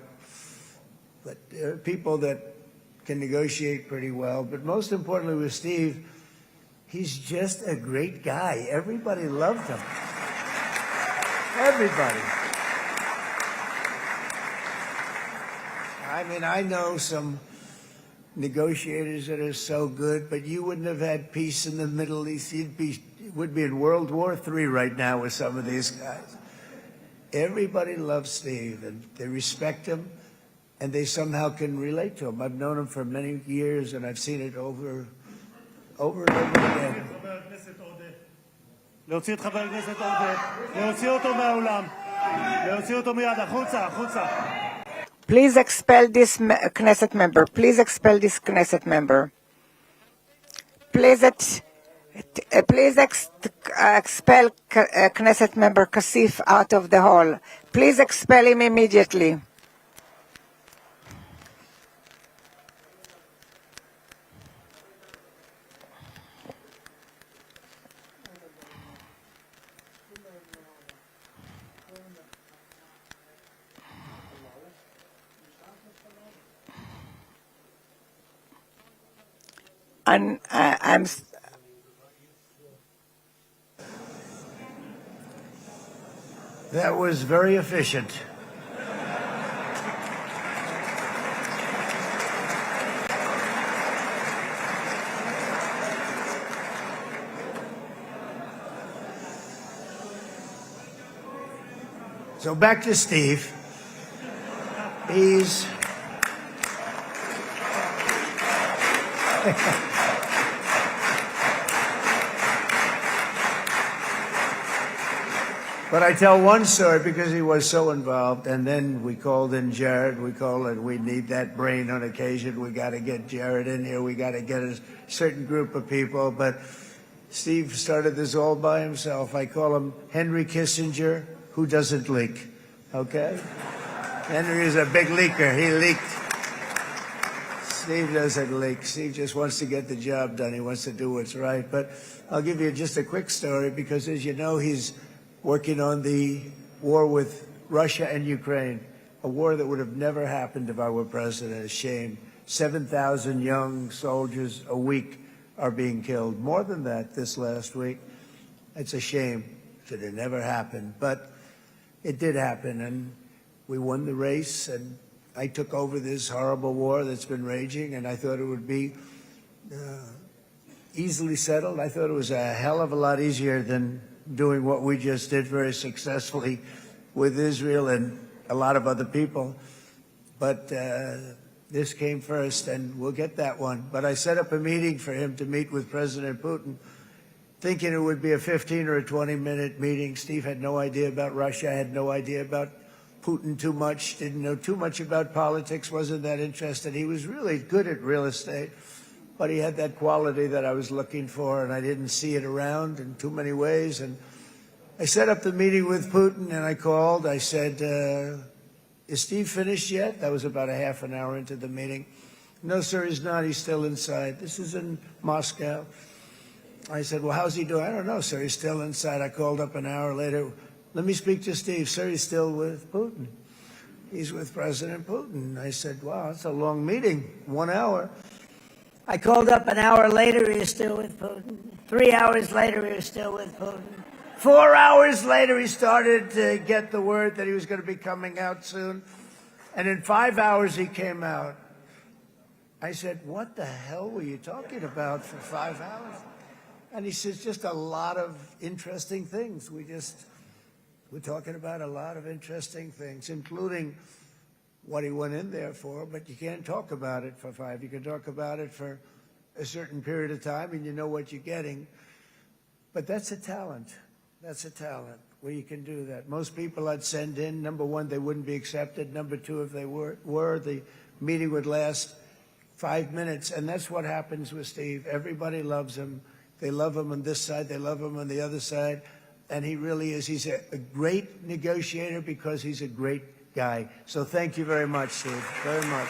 But there are people that can negotiate pretty well. But most importantly with Steve, he's just a great guy. Everybody loved him. Everybody. I mean, I know some negotiators that are so good, but you wouldn't have had peace in the Middle East. Would be in World War III right now with some of these guys. Everybody loves Steve, and they respect him, and they somehow can relate to him. I've known him for many years, and I've seen it over and over again. להוציא את חבר הכנסת עודה, להוציא אותו מהאולם, להוציא אותו מיד, החוצה, החוצה. Please expel this Knesset member. Please expel this Knesset member. Please expel Knesset member Kasif out of the hall. Please expel him immediately. And That was very efficient. So back to Steve. He's But I tell one story because he was so involved, and then we called in Jared. We need that brain on occasion. We got to get Jared in here. We got to get a certain group of people. But Steve started this all by himself. I call him Henry Kissinger, who doesn't leak. Okay? Henry is a big leaker. He leaked. Steve doesn't leak. Steve just wants to get the job done. He wants to do what's right. But I'll give you just a quick story because, as you know, he's working on the war with Russia and Ukraine, a war that would have never happened if I were president. A shame. 7,000 young soldiers a week are being killed. More than that this last week. It's a shame. It should have never happened. But it did happen, and we won the race, and I took over this horrible war that's been raging, and I thought it would be easily settled. I thought it was a hell of a lot easier than doing what we just did very successfully with Israel and a lot of other people. But this came first, and we'll get that one. But I set up a meeting for him to meet with President Putin, thinking it would be a 15 or a 20-minute meeting. Steve had no idea about Russia, had no idea about Putin too much, didn't know too much about politics, wasn't that interested. He was really good at real estate, but he had that quality that I was looking for, and I didn't see it around in too many ways. And I set up the meeting with Putin, and I called. I said, is Steve finished yet? That was about a half an hour into the meeting. No, sir, he's not. He's still inside. This is in Moscow. I said, well, how's he doing? I don't know, sir. He's still inside. I called up an hour later. Let me speak to Steve. Sir, he's still with Putin. He's with President Putin. I said, wow, that's a long meeting, 1 hour. I called up an hour later. He was still with Putin. 3 hours later, he was still with Putin. 4 hours later, he started to get the word that he was going to be coming out soon. And in 5 hours, he came out. I said, what the hell were you talking about for 5 hours? And he says, just a lot of interesting things. We're talking about a lot of interesting things, including what he went in there for, but you can't talk about it for 5. You can talk about it for a certain period of time, and you know what you're getting. But that's a talent. That's a talent, where you can do that. Most people I'd send in, number one, they wouldn't be accepted. Number two, if they were, the meeting would last 5 minutes, and that's what happens with Steve. Everybody loves him. They love him on this side. They love him on the other side. And he really is. He's a great negotiator because he's a great guy. So thank you very much, Steve, very much.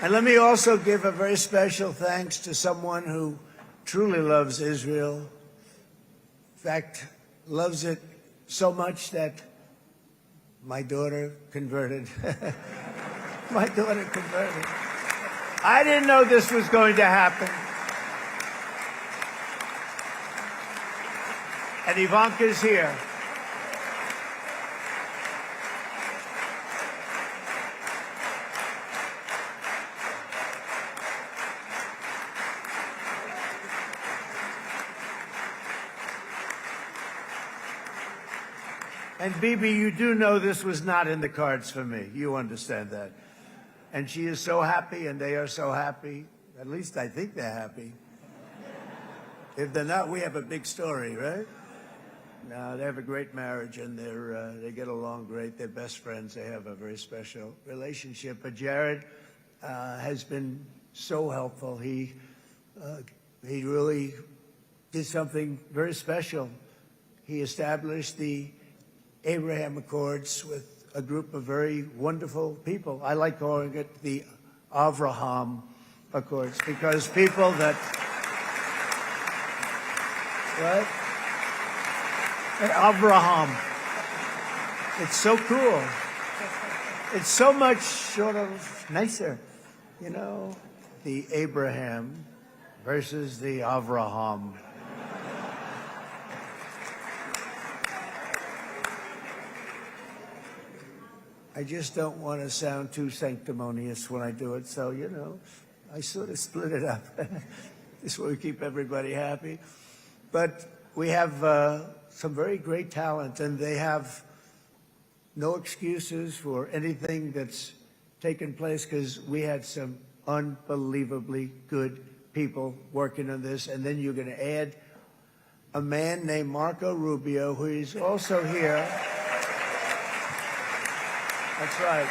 And let me also give a very special thanks to someone who truly loves Israel. In fact, loves it so much that my daughter converted. My daughter converted. I didn't know this was going to happen. And Ivanka's here. And Bibi, you do know this was not in the cards for me. You understand that. And she is so happy, and they are so happy. At least I think they're happy. If they're not, we have a big story, right? No, they have a great marriage, and they get along great. They're best friends. They have a very special relationship. But Jared has been so helpful. He really did something very special. He established the Abraham Accords with a group of very wonderful people. I like calling it the Avraham Accords because people that, right? Avraham. It's so cool. It's so much sort of nicer, you know, the Abraham versus the Avraham. I just don't want to sound too sanctimonious when I do it, so, you know, I sort of split it up. This way we keep everybody happy. But we have some very great talent, and they have no excuses for anything that's taken place because we had some unbelievably good people working on this. And then you're going to add a man named Marco Rubio, who is also here. That's right.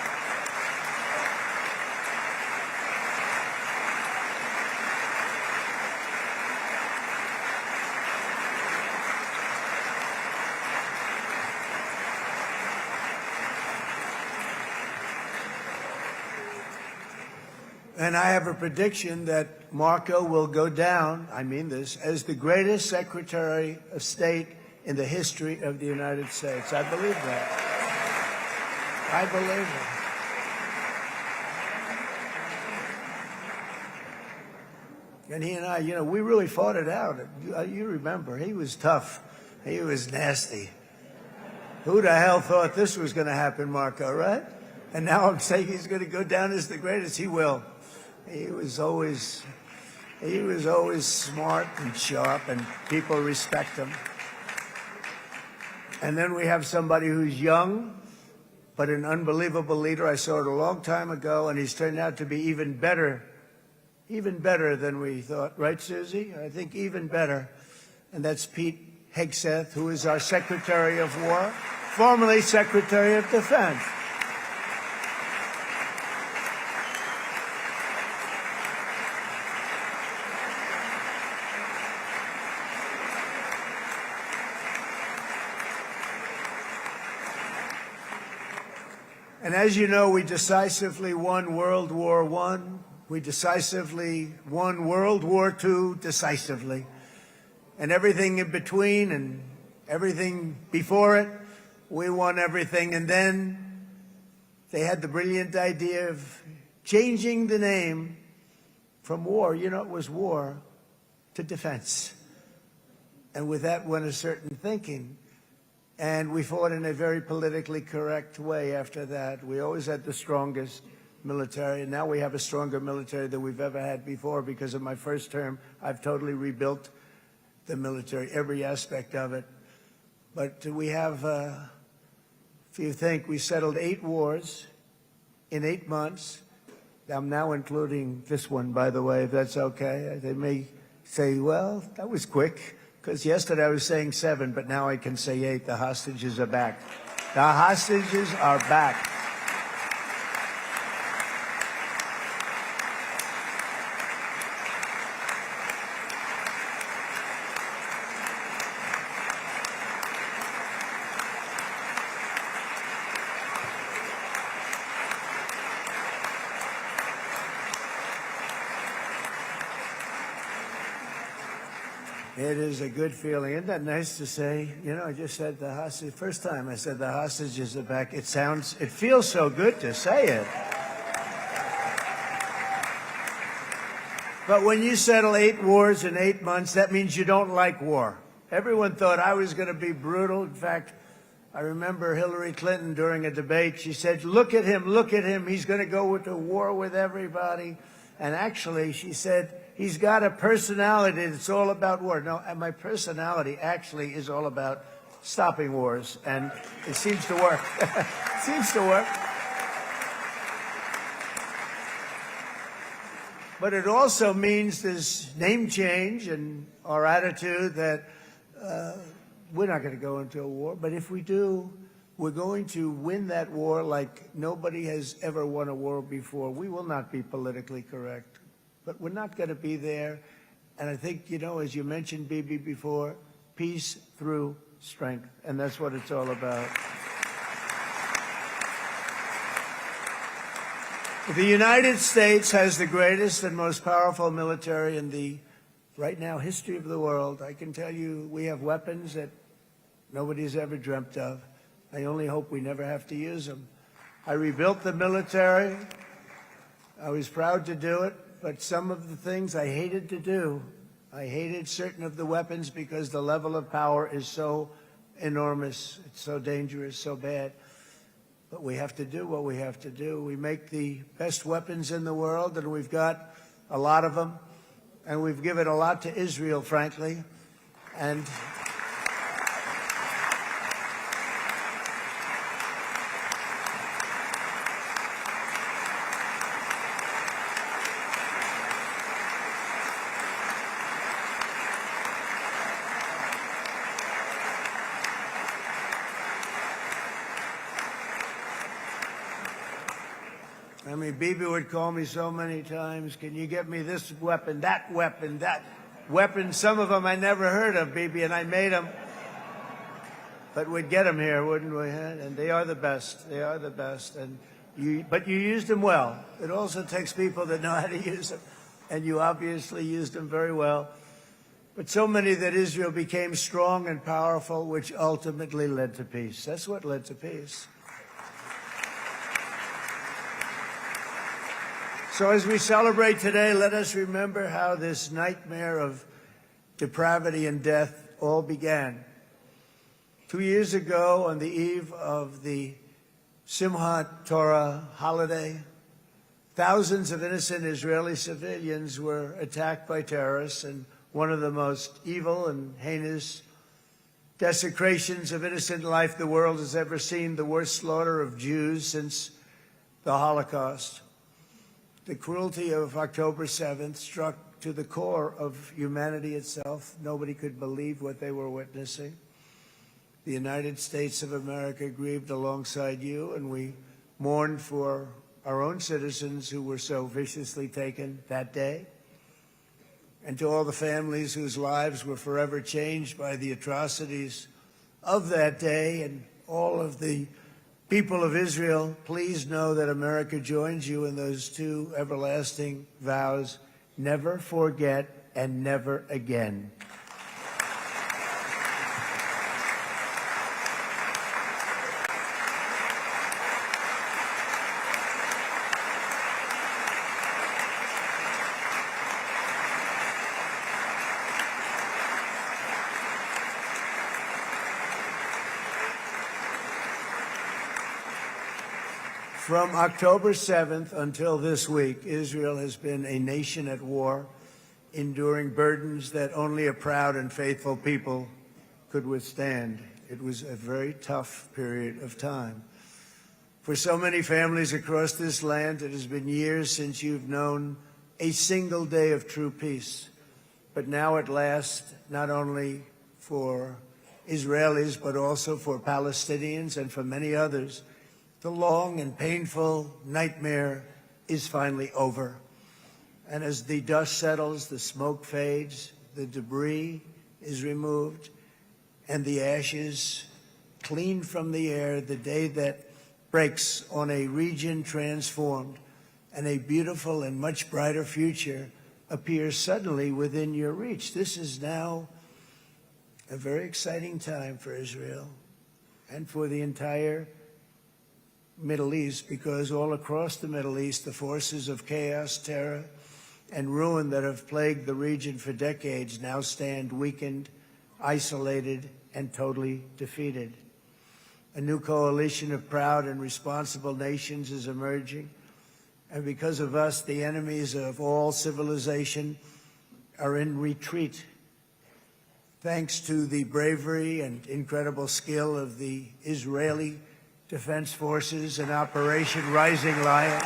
And I have a prediction that Marco will go down, I mean this, as the greatest Secretary of State in the history of the United States. I believe that. I believe it. And he and I, you know, we really fought it out. You remember, he was tough. He was nasty. Who the hell thought this was going to happen, Marco, right? And now I'm saying he's going to go down as the greatest. He will. He was always smart and sharp, and people respect him. And then we have somebody who's young, but an unbelievable leader. I saw it a long time ago, and he's turned out to be even better than we thought. Right, Susie? I think even better. And that's Pete Hegseth, who is our Secretary of War, formerly Secretary of Defense. And as you know, we decisively won World War I. We decisively won World War II decisively. And everything in between and everything before it, we won everything. And then they had the brilliant idea of changing the name from war, you know, it was war, to defense. And with that went a certain thinking. And we fought in a very politically correct way after that. We always had the strongest military, and now we have a stronger military than we've ever had before. Because of my first term, I've totally rebuilt the military, every aspect of it. But we have, if you think, we settled 8 wars in 8 months. I'm now including this one, by the way, if that's okay. They may say, well, that was quick, because yesterday I was saying 7, but now I can say 8. The hostages are back. The hostages are back. It is a good feeling. Isn't that nice to say? You know, I just said the hostage. First time I said the hostages are back. It feels so good to say it. But when you settle 8 wars in 8 months, that means you don't like war. Everyone thought I was going to be brutal. In fact, I remember Hillary Clinton during a debate, she said, look at him, he's going to go into war with everybody. And actually, she said, he's got a personality that's all about war. No, and my personality actually is all about stopping wars, and it seems to work. It seems to work. But it also means this name change and our attitude that we're not going to go into a war, but if we do, we're going to win that war like nobody has ever won a war before. We will not be politically correct, but we're not going to be there. And I think, you know, as you mentioned, Bibi, before, peace through strength, and that's what it's all about. The United States has the greatest and most powerful military in the, right now, history of the world. I can tell you we have weapons that nobody's ever dreamt of. I only hope we never have to use them. I rebuilt the military. I was proud to do it, but some of the things I hated to do. I hated certain of the weapons because the level of power is so enormous. It's so dangerous, so bad. But we have to do what we have to do. We make the best weapons in the world, and we've got a lot of them. And we've given a lot to Israel, frankly. And I mean, Bibi would call me so many times, can you get me this weapon, that weapon, that weapon? Some of them I never heard of, Bibi, and I made them. But we'd get them here, wouldn't we? And they are the best. They are the best. But you used them well. It also takes people that know how to use them. And you obviously used them very well. But so many that Israel became strong and powerful, which ultimately led to peace. That's what led to peace. So as we celebrate today, let us remember how this nightmare of depravity and death all began. 2 years ago, on the eve of the Simchat Torah holiday, thousands of innocent Israeli civilians were attacked by terrorists, and one of the most evil and heinous desecrations of innocent life the world has ever seen, the worst slaughter of Jews since the Holocaust. The cruelty of October 7th struck to the core of humanity itself. Nobody could believe what they were witnessing. The United States of America grieved alongside you, and we mourned for our own citizens who were so viciously taken that day, and to all the families whose lives were forever changed by the atrocities of that day and all of the People of Israel, please know that America joins you in those two everlasting vows: never forget and never again. From October 7th until this week, Israel has been a nation at war, enduring burdens that only a proud and faithful people could withstand. It was a very tough period of time. For so many families across this land, it has been years since you've known a single day of true peace. But now at last, not only for Israelis, but also for Palestinians and for many others, the long and painful nightmare is finally over. And as the dust settles, the smoke fades, the debris is removed, and the ashes cleaned from the air, the day that breaks on a region transformed and a beautiful and much brighter future appears suddenly within your reach. This is now a very exciting time for Israel and for the entire Middle East, because all across the Middle East, the forces of chaos, terror, and ruin that have plagued the region for decades now stand weakened, isolated, and totally defeated. A new coalition of proud and responsible nations is emerging, and because of us, the enemies of all civilization are in retreat. Thanks to the bravery and incredible skill of the Israeli Defense Forces and Operation Rising Lion,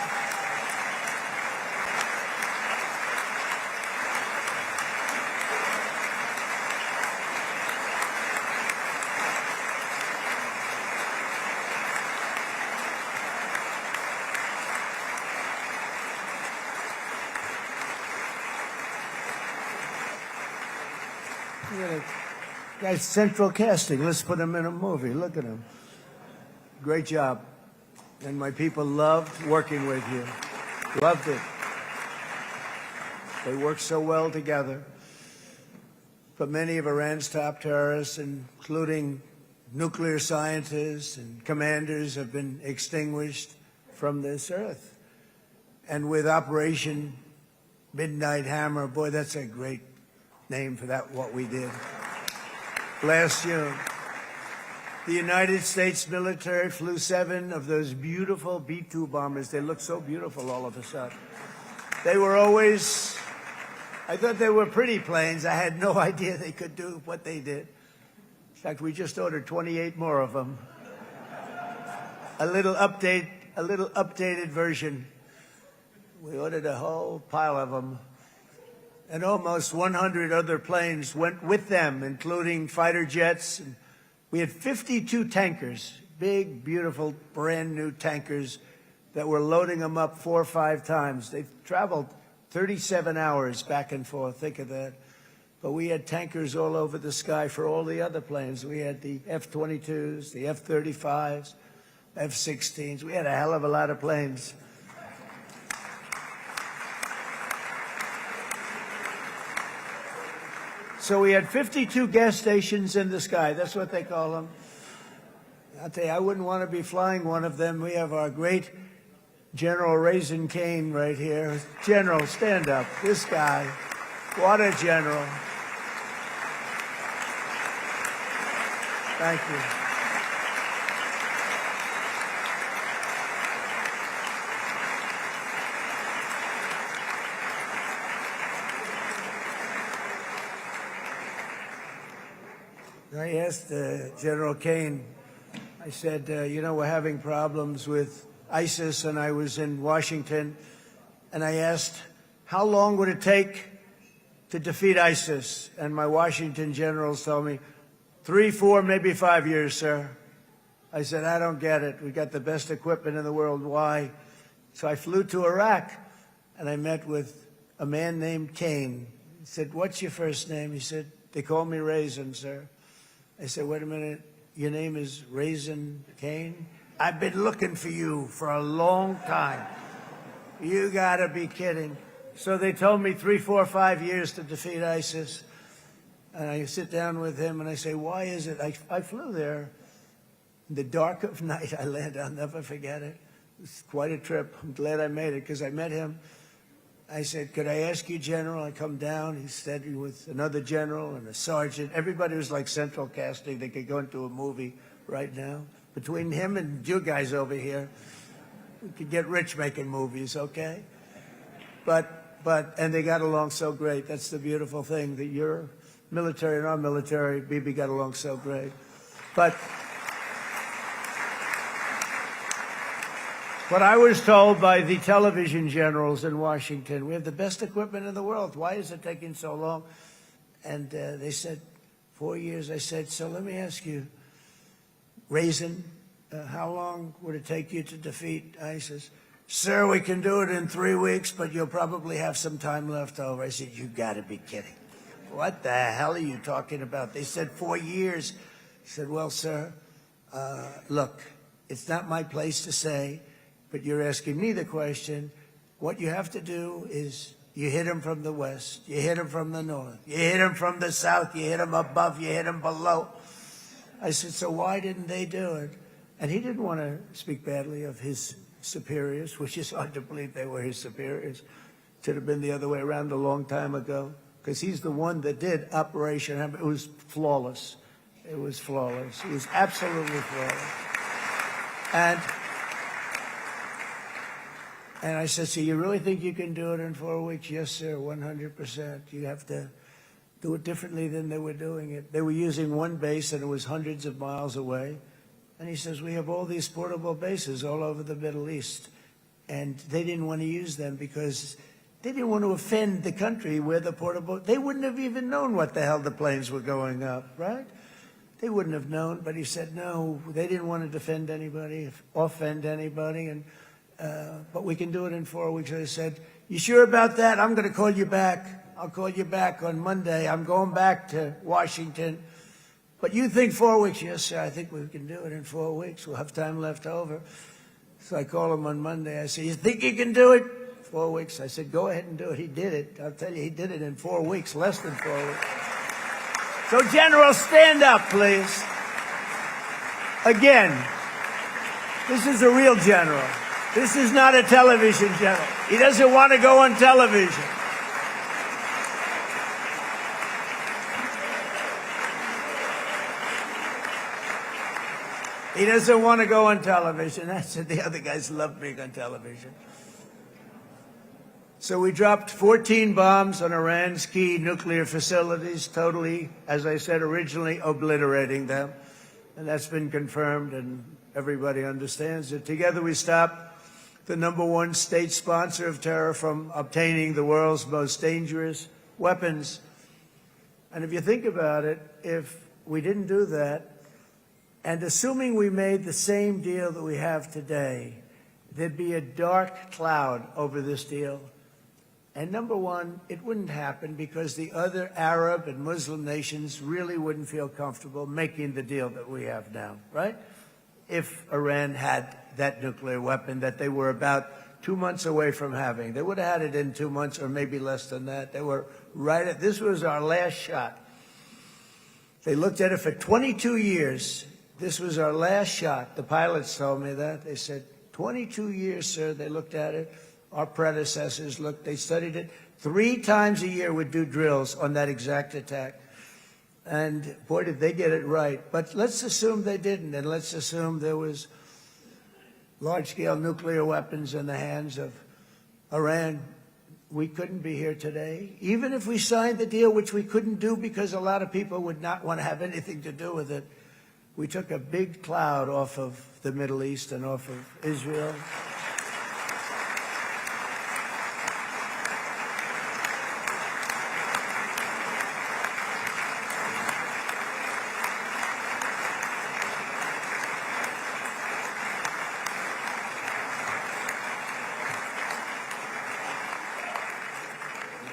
guy's central casting. Let's put him in a movie. Look at him. Great job. And my people loved working with you. Loved it. They worked so well together. But many of Iran's top terrorists, including nuclear scientists and commanders, have been extinguished from this earth. And with Operation Midnight Hammer, boy, that's a great name for that, what we did last June. The United States military flew 7 of those beautiful B-2 bombers. They look so beautiful all of a sudden. They were always, I thought they were pretty planes. I had no idea they could do what they did. In fact, we just ordered 28 more of them. A little updated version. We ordered a whole pile of them. And almost 100 other planes went with them, including fighter jets. And we had 52 tankers, big, beautiful, brand new tankers that were loading them up 4 or 5 times. They traveled 37 hours back and forth. Think of that. But we had tankers all over the sky for all the other planes. We had the F-22s, the F-35s, F-16s. We had a hell of a lot of planes. So we had 52 gas stations in the sky. That's what they call them. I'll tell you, I wouldn't want to be flying one of them. We have our great General Raisin Cain right here. General, stand up. This guy. What a general. Thank you. I asked General Cain, I said, you know, we're having problems with ISIS, and I was in Washington, and I asked, how long would it take to defeat ISIS? And my Washington generals told me, 3, 4, maybe 5 years, sir. I said, I don't get it. We got the best equipment in the world. Why? So I flew to Iraq, and I met with a man named Cain. He said, what's your first name? He said, they call me Raisin, sir. I said, wait a minute, your name is Raisin Cain? I've been looking for you for a long time. You gotta be kidding. So they told me 3, 4, 5 years to defeat ISIS. And I sit down with him and I say, why is it? I flew there in the dark of night. I landed, I'll never forget it. It's quite a trip. I'm glad I made it because I met him. I said, could I ask you, General? I come down. He said he was another general and a sergeant. Everybody was like central casting. They could go into a movie right now. Between him and you guys over here, we could get rich making movies, okay? And they got along so great. That's the beautiful thing, that your military and our military, Bibi, got along so great. But I was told by the television generals in Washington, we have the best equipment in the world. Why is it taking so long? And they said, 4 years. I said, so let me ask you, Raisin, how long would it take you to defeat ISIS? Sir, we can do it in 3 weeks, but you'll probably have some time left over. I said, you got to be kidding. What the hell are you talking about? They said 4 years. I said, well, sir, look, it's not my place to say, but you're asking me the question. What you have to do is you hit them from the west, you hit them from the north, you hit them from the south, you hit them above, you hit them below. I said, so why didn't they do it? And he didn't want to speak badly of his superiors, which is hard to believe they were his superiors. It should have been the other way around a long time ago, because he's the one that did Operation Hammer. It was flawless. It was flawless. It was absolutely flawless. And I said, so you really think you can do it in 4 weeks? Yes, sir, 100%. You have to do it differently than they were doing it. They were using one base, and it was hundreds of miles away. And he says, we have all these portable bases all over the Middle East. And they didn't want to use them because they didn't want to offend the country where the portable, they wouldn't have even known what the hell the planes were going up, right? They wouldn't have known, but he said, no, they didn't want to defend anybody, offend anybody, and but we can do it in 4 weeks. I said, you sure about that? I'm going to call you back. I'll call you back on Monday. I'm going back to Washington. But you think 4 weeks? Yes, sir, I think we can do it in 4 weeks. We'll have time left over. So I call him on Monday. I said, you think you can do it? 4 weeks. I said, go ahead and do it. He did it. I'll tell you, he did it in 4 weeks, less than 4 weeks. So, General, stand up, please. Again, this is a real general. This is not a television general. He doesn't want to go on television. He doesn't want to go on television. That's it. The other guys love being on television. So we dropped 14 bombs on Iran's key nuclear facilities, totally, as I said originally, obliterating them. And that's been confirmed, and everybody understands it. Together we stopped the #1 state sponsor of terror from obtaining the world's most dangerous weapons. And if you think about it, if we didn't do that, and assuming we made the same deal that we have today, there'd be a dark cloud over this deal. And #1, it wouldn't happen because the other Arab and Muslim nations really wouldn't feel comfortable making the deal that we have now, right? If Iran had that nuclear weapon that they were about 2 months away from having. They would have had it in 2 months or maybe less than that. They were right at, this was our last shot. They looked at it for 22 years. This was our last shot. The pilots told me that. They said, 22 years, sir. They looked at it. Our predecessors looked, they studied it. 3 times a year we'd do drills on that exact attack. And boy, did they get it right. But let's assume they didn't, and let's assume there was large-scale nuclear weapons in the hands of Iran. We couldn't be here today. Even if we signed the deal, which we couldn't do because a lot of people would not want to have anything to do with it, we took a big cloud off of the Middle East and off of Israel.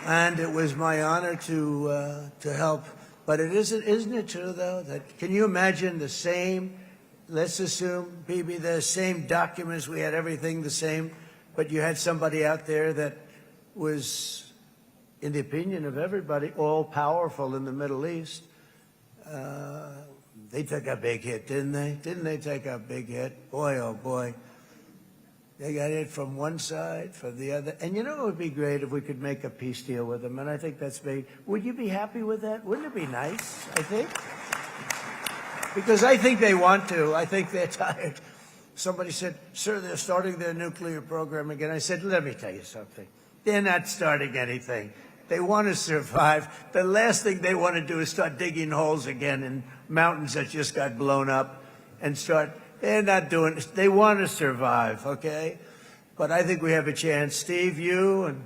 And it was my honor to help. But it isn't it true, though, that can you imagine the same let's assume, Bibi, the same documents, we had everything the same, but you had somebody out there that was, in the opinion of everybody, all-powerful in the Middle East. They took a big hit, didn't they? Didn't they take a big hit? Boy, oh boy. They got hit from one side, from the other. And you know it would be great if we could make a peace deal with them, and I think that's big. Would you be happy with that? Wouldn't it be nice, I think? Because I think they want to. I think they're tired. Somebody said, sir, they're starting their nuclear program again. I said, let me tell you something. They're not starting anything. They want to survive. The last thing they want to do is start digging holes again in mountains that just got blown up and start. They're not doing this. They want to survive, okay? But I think we have a chance. Steve, you, and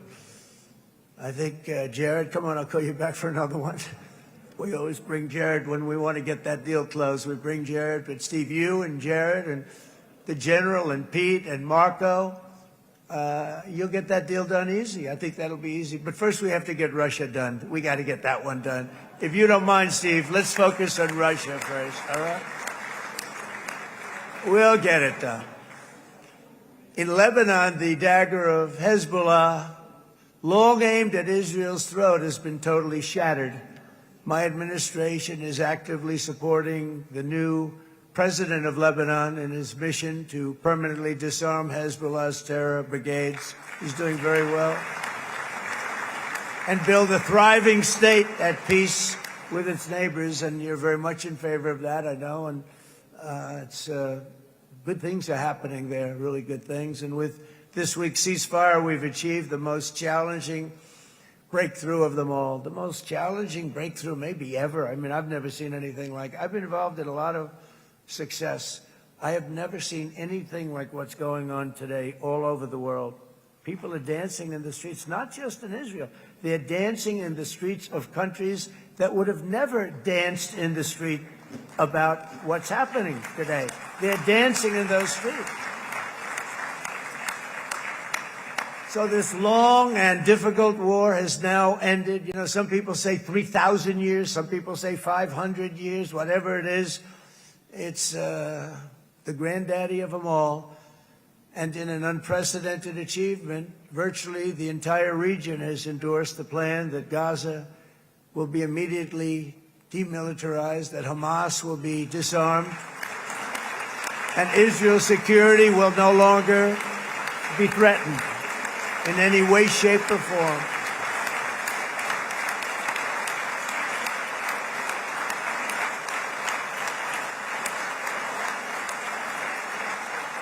I think Jared, come on, I'll call you back for another one. We always bring Jared when we want to get that deal closed. We bring Jared, but Steve, you and Jared and the General and Pete and Marco, you'll get that deal done easy. I think that'll be easy. But first we have to get Russia done. We got to get that one done. If you don't mind, Steve, let's focus on Russia first, all right? We'll get it done. In Lebanon, the dagger of Hezbollah, long aimed at Israel's throat, has been totally shattered. My administration is actively supporting the new president of Lebanon in his mission to permanently disarm Hezbollah's terror brigades. He's doing very well. And build a thriving state at peace with its neighbors. And you're very much in favor of that, I know. And it's good things are happening there, really good things. And with this week's ceasefire, we've achieved the most challenging breakthrough of them all, the most challenging breakthrough maybe ever. I mean, I've never seen anything like it. I've been involved in a lot of success. I have never seen anything like what's going on today all over the world. People are dancing in the streets, not just in Israel. They're dancing in the streets of countries that would have never danced in the street about what's happening today. They're dancing in those streets. So this long and difficult war has now ended. You know, some people say 3,000 years, some people say 500 years, whatever it is. It's the granddaddy of them all. And in an unprecedented achievement, virtually the entire region has endorsed the plan that Gaza will be immediately demilitarized, that Hamas will be disarmed, and Israel's security will no longer be threatened in any way, shape, or form.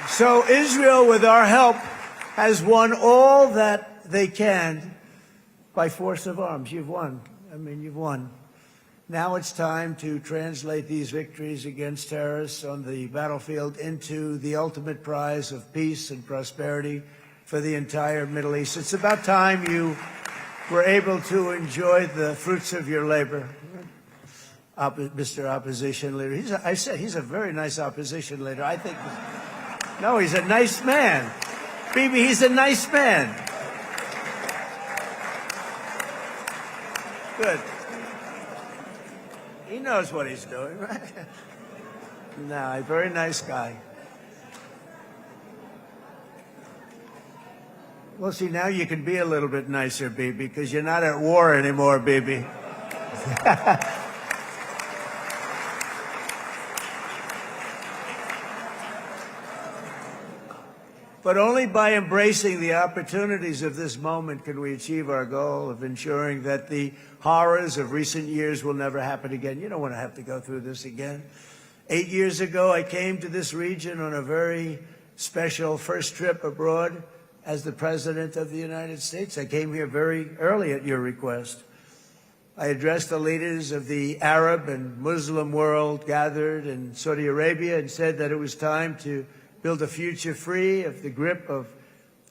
So Israel, with our help, has won all that they can by force of arms. You've won. I mean, you've won. Now it's time to translate these victories against terrorists on the battlefield into the ultimate prize of peace and prosperity for the entire Middle East. It's about time you were able to enjoy the fruits of your labor. Mr. Opposition Leader. I said he's a very nice opposition leader. I think, no, he's a nice man. Bibi, he's a nice man. Good. He knows what he's doing, right? No, a very nice guy. Well, see, now you can be a little bit nicer, Bibi, because you're not at war anymore, Bibi. But only by embracing the opportunities of this moment can we achieve our goal of ensuring that the horrors of recent years will never happen again. You don't want to have to go through this again. 8 years ago, I came to this region on a very special first trip abroad as the President of the United States. I came here very early at your request. I addressed the leaders of the Arab and Muslim world gathered in Saudi Arabia and said that it was time to build a future free of the grip of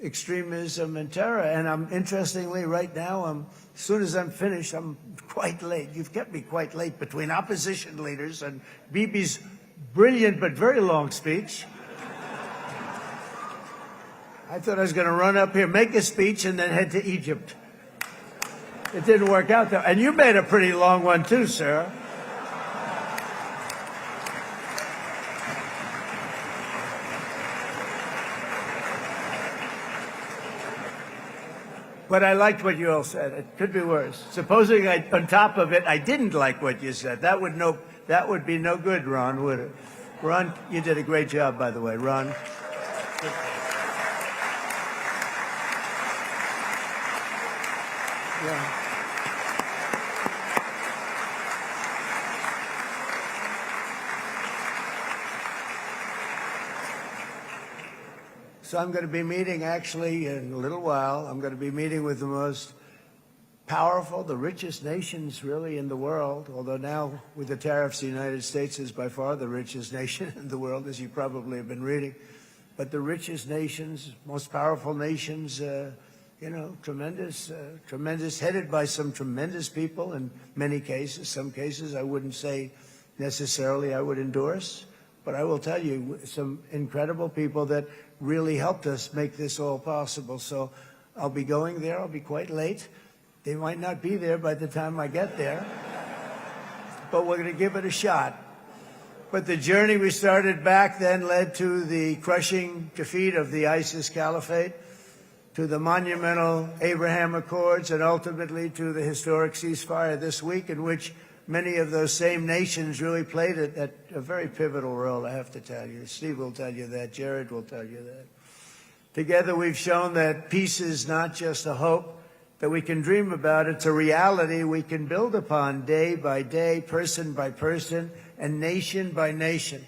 extremism and terror. And interestingly, right now, as soon as I'm finished, I'm quite late. You've kept me quite late between opposition leaders and Bibi's brilliant but very long speech. I thought I was going to run up here, make a speech, and then head to Egypt. It didn't work out, though. And you made a pretty long one, too, sir. But I liked what you all said. It could be worse. Supposing on top of it, I didn't like what you said. That would be no good, Ron, would it? Ron, you did a great job, by the way, Ron. Yeah. So I'm going to be meeting, actually, in a little while, I'm going to be meeting with the most powerful, the richest nations, really, in the world, although now, with the tariffs, the United States is by far the richest nation in the world, as you probably have been reading. But the richest nations, most powerful nations, tremendous, headed by some tremendous people in many cases. Some cases I wouldn't say necessarily I would endorse, but I will tell you some incredible people that really helped us make this all possible. So I'll be going there. I'll be quite late. They might not be there by the time I get there, but we're going to give it a shot. But the journey we started back then led to the crushing defeat of the ISIS caliphate, to the monumental Abraham Accords, and ultimately to the historic ceasefire this week, in which many of those same nations really played a very pivotal role, I have to tell you. Steve will tell you that. Jared will tell you that. Together we've shown that peace is not just a hope that we can dream about. It's a reality we can build upon day by day, person by person, and nation by nation.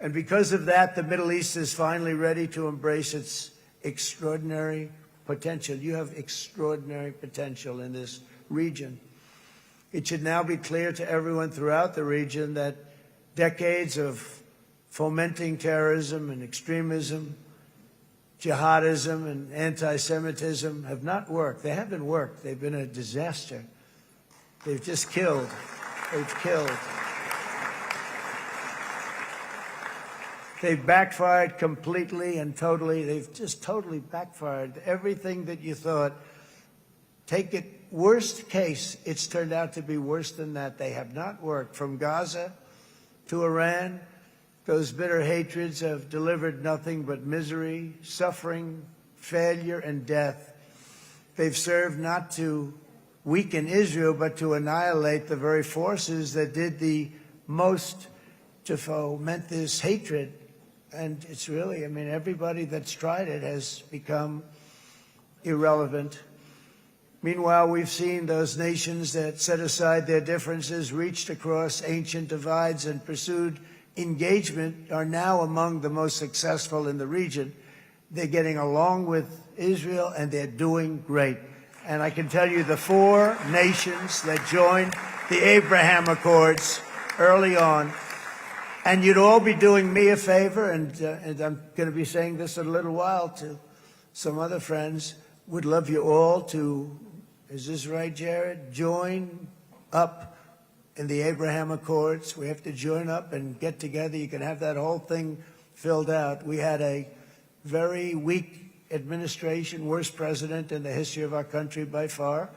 And because of that, the Middle East is finally ready to embrace its extraordinary potential. You have extraordinary potential in this region. It should now be clear to everyone throughout the region that decades of fomenting terrorism and extremism, jihadism and anti-Semitism have not worked. They haven't worked. They've been a disaster. They've just killed. They've killed. They've backfired completely and totally. They've just totally backfired. Everything that you thought, take it worst case, it's turned out to be worse than that. They have not worked. From Gaza to Iran, those bitter hatreds have delivered nothing but misery, suffering, failure, and death. They've served not to weaken Israel, but to annihilate the very forces that did the most to foment this hatred. And it's really, I mean, everybody that's tried it has become irrelevant. Meanwhile, we've seen those nations that set aside their differences, reached across ancient divides, and pursued engagement are now among the most successful in the region. They're getting along with Israel, and they're doing great. And I can tell you the 4 nations that joined the Abraham Accords early on, and you'd all be doing me a favor, and I'm going to be saying this in a little while to some other friends, would love you all to, is this right, Jared? Join up in the Abraham Accords. We have to join up and get together. You can have that whole thing filled out. We had a very weak administration, worst president in the history of our country by far.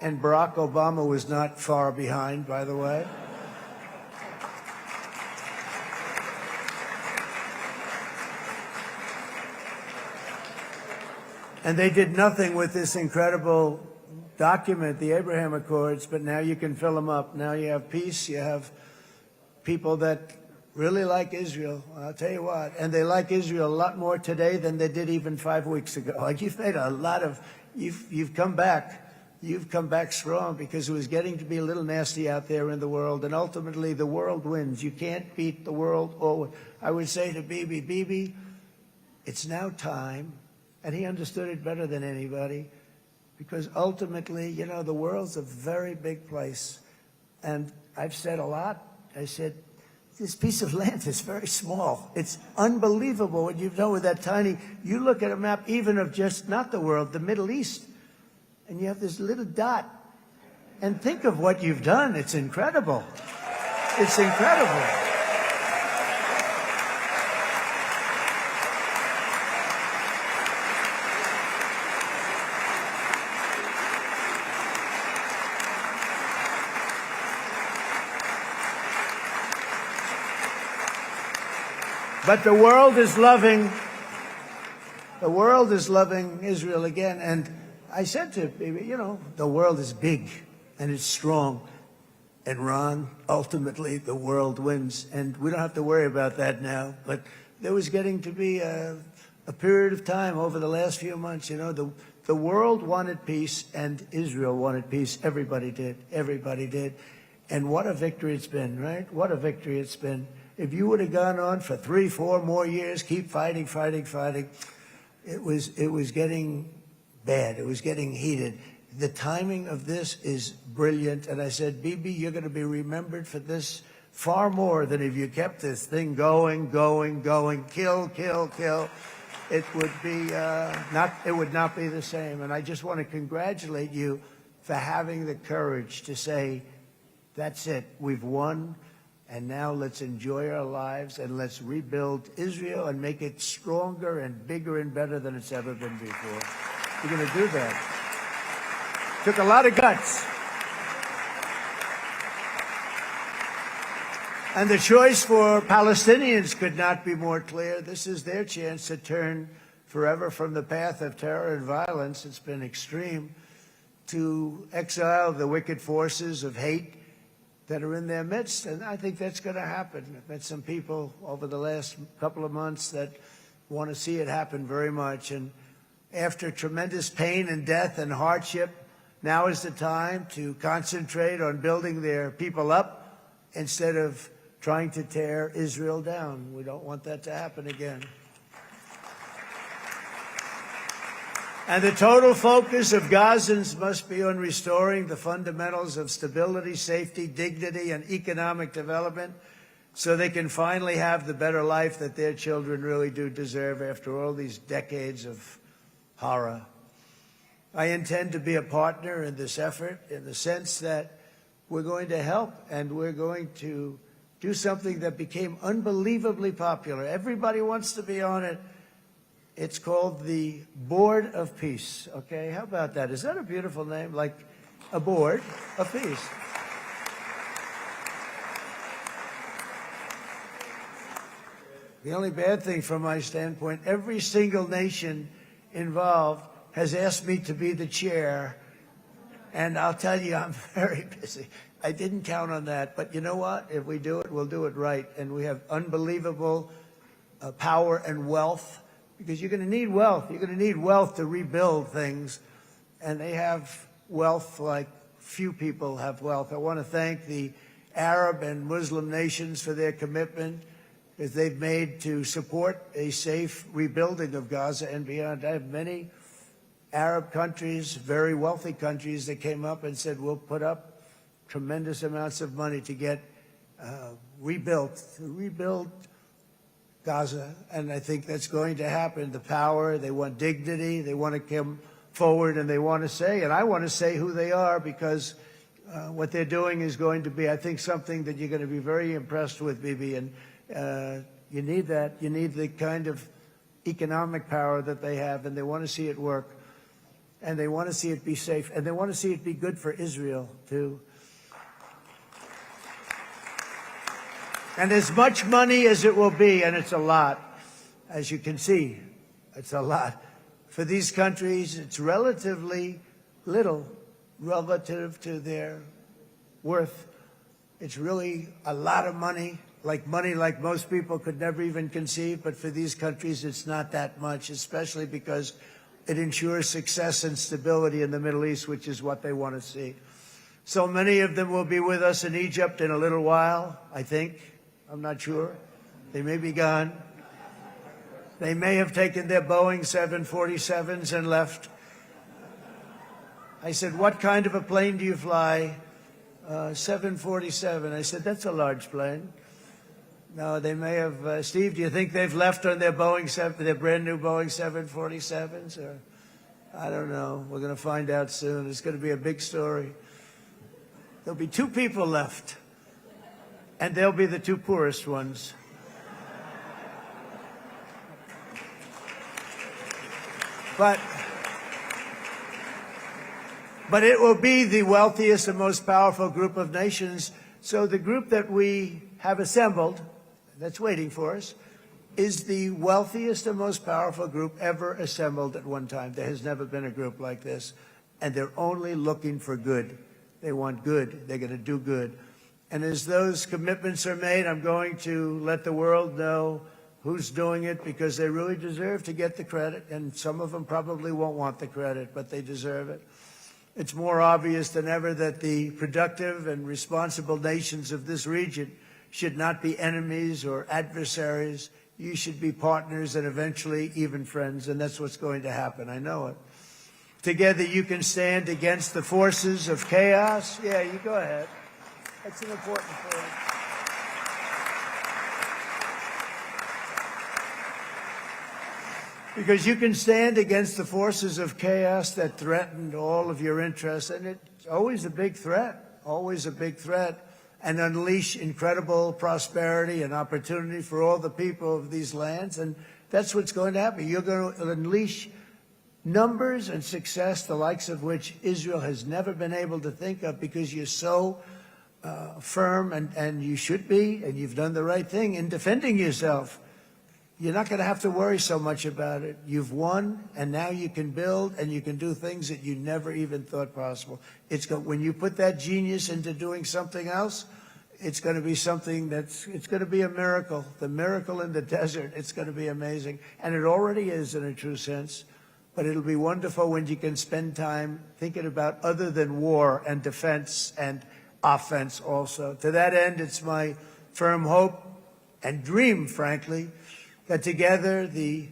And Barack Obama was not far behind, by the way. And they did nothing with this incredible document, the Abraham Accords, but now you can fill them up. Now you have peace, you have people that really like Israel. I'll tell you what, and they like Israel a lot more today than they did even 5 weeks ago. Like, you've made a lot of, you've come back strong, because it was getting to be a little nasty out there in the world, and ultimately the world wins. You can't beat the world. Or I would say to Bibi, it's now time. And he understood it better than anybody, because ultimately, you know, the world's a very big place. And I've said a lot. I said, this piece of land is very small. It's unbelievable what you've done with that tiny, you look at a map even of just not the world, the Middle East, and you have this little dot. And think of what you've done. It's incredible. It's incredible. But the world is loving Israel again. And I said to Bibi, you know, the world is big and it's strong. And Ron, ultimately, the world wins. And we don't have to worry about that now. But there was getting to be a period of time over the last few months, you know, the world wanted peace and Israel wanted peace. Everybody did. Everybody did. And what a victory it's been, right? What a victory it's been. If you would have gone on for 3, 4 more years, keep fighting, it was getting bad. It was getting heated. The timing of this is brilliant. And I said, Bibi, you're going to be remembered for this far more than if you kept this thing going, kill. It would be it would not be the same. And I just want to congratulate you for having the courage to say, that's it, we've won, and now let's enjoy our lives and let's rebuild Israel and make it stronger and bigger and better than it's ever been before. We're going to do that. Took a lot of guts. And the choice for Palestinians could not be more clear. This is their chance to turn forever from the path of terror and violence. It's been extreme, to exile the wicked forces of hate that are in their midst. And I think that's going to happen. I've met some people over the last couple of months that want to see it happen very much. And after tremendous pain and death and hardship, now is the time to concentrate on building their people up instead of trying to tear Israel down. We don't want that to happen again. And the total focus of Gazans must be on restoring the fundamentals of stability, safety, dignity, and economic development so they can finally have the better life that their children really do deserve after all these decades of horror. I intend to be a partner in this effort in the sense that we're going to help and we're going to do something that became unbelievably popular. Everybody wants to be on it. It's called the Board of Peace, okay? How about that? Is that a beautiful name? Like a board of peace. The only bad thing from my standpoint, every single nation involved has asked me to be the chair, and I'll tell you, I'm very busy. I didn't count on that, but you know what? If we do it, we'll do it right, and we have unbelievable power and wealth, because you're going to need wealth. You're going to need wealth to rebuild things, and they have wealth like few people have wealth. I want to thank the Arab and Muslim nations for their commitment that they've made to support a safe rebuilding of Gaza and beyond. I have many Arab countries, very wealthy countries, that came up and said, we'll put up tremendous amounts of money to get rebuild Gaza. And I think that's going to happen. The power, they want dignity, they want to come forward, and they want to say, and I want to say who they are, because what they're doing is going to be, I think, something that you're going to be very impressed with, Bibi. And you need that. You need the kind of economic power that they have, and they want to see it work. And they want to see it be safe, and they want to see it be good for Israel, too. And as much money as it will be, and it's a lot, as you can see, it's a lot. For these countries, it's relatively little relative to their worth. It's really a lot of money like most people could never even conceive, but for these countries, it's not that much, especially because it ensures success and stability in the Middle East, which is what they want to see. So many of them will be with us in Egypt in a little while, I think. I'm not sure. They may be gone. They may have taken their Boeing 747s and left. I said, what kind of a plane do you fly? 747. I said, that's a large plane. No, they may have. Steve, do you think they've left on their their brand new Boeing 747s? Or I don't know. We're going to find out soon. It's going to be a big story. There'll be 2 people left, and they'll be the 2 poorest ones. But it will be the wealthiest and most powerful group of nations. So the group that we have assembled, that's waiting for us, is the wealthiest and most powerful group ever assembled at one time. There has never been a group like this. And they're only looking for good. They want good. They're going to do good. And as those commitments are made, I'm going to let the world know who's doing it, because they really deserve to get the credit. And some of them probably won't want the credit, but they deserve it. It's more obvious than ever that the productive and responsible nations of this region should not be enemies or adversaries. You should be partners and eventually even friends, and that's what's going to happen. I know it. Together you can stand against the forces of chaos. Yeah, you go ahead. That's an important point. Because you can stand against the forces of chaos that threatened all of your interests, and it's always a big threat, and unleash incredible prosperity and opportunity for all the people of these lands, and that's what's going to happen. You're going to unleash numbers and success, the likes of which Israel has never been able to think of, because you're so firm, and you should be, and you've done the right thing in defending yourself. You're not going to have to worry so much about it. You've won, and now you can build, and you can do things that you never even thought possible. When you put that genius into doing something else, it's going to be something it's going to be a miracle. The miracle in the desert, it's going to be amazing. And it already is in a true sense. But it'll be wonderful when you can spend time thinking about other than war and defense and offense also. To that end, it's my firm hope and dream, frankly, that together the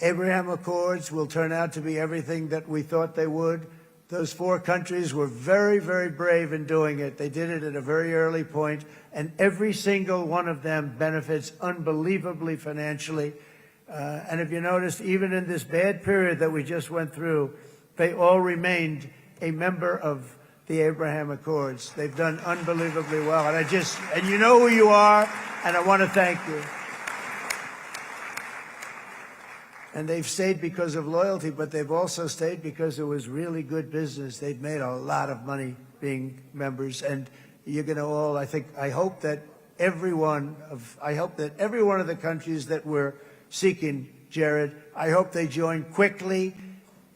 Abraham Accords will turn out to be everything that we thought they would. Those 4 countries were very, very brave in doing it. They did it at a very early point, and every single one of them benefits unbelievably financially. And if you noticed, even in this bad period that we just went through, they all remained a member of the Abraham Accords. They've done unbelievably well. And you know who you are, and I want to thank you. And they've stayed because of loyalty, but they've also stayed because it was really good business. They've made a lot of money being members, and you're going to all, I hope that every one of the countries that we're seeking, Jared, I hope they join quickly.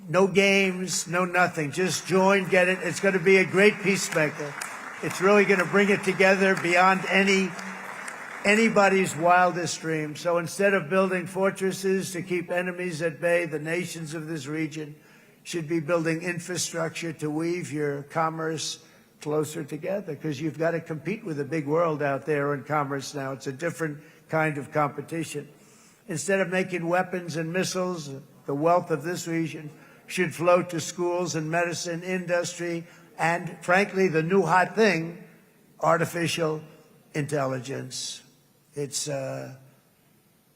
No games, no nothing. Just join, get it. It's going to be a great peacemaker. It's really going to bring it together beyond anybody's wildest dream. So instead of building fortresses to keep enemies at bay, the nations of this region should be building infrastructure to weave your commerce closer together, because you've got to compete with the big world out there in commerce now. It's a different kind of competition. Instead of making weapons and missiles, the wealth of this region should flow to schools and medicine, industry, and, frankly, the new hot thing, artificial intelligence. It's a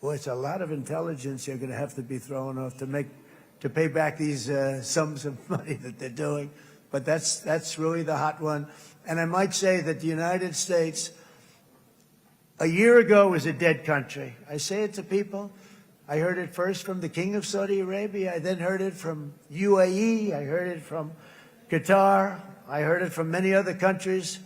lot of intelligence you're going to have to be throwing off to pay back these sums of money that they're doing. But that's really the hot one. And I might say that the United States, a year ago, was a dead country. I say it to people. I heard it first from the King of Saudi Arabia. I then heard it from UAE. I heard it from Qatar. I heard it from many other countries.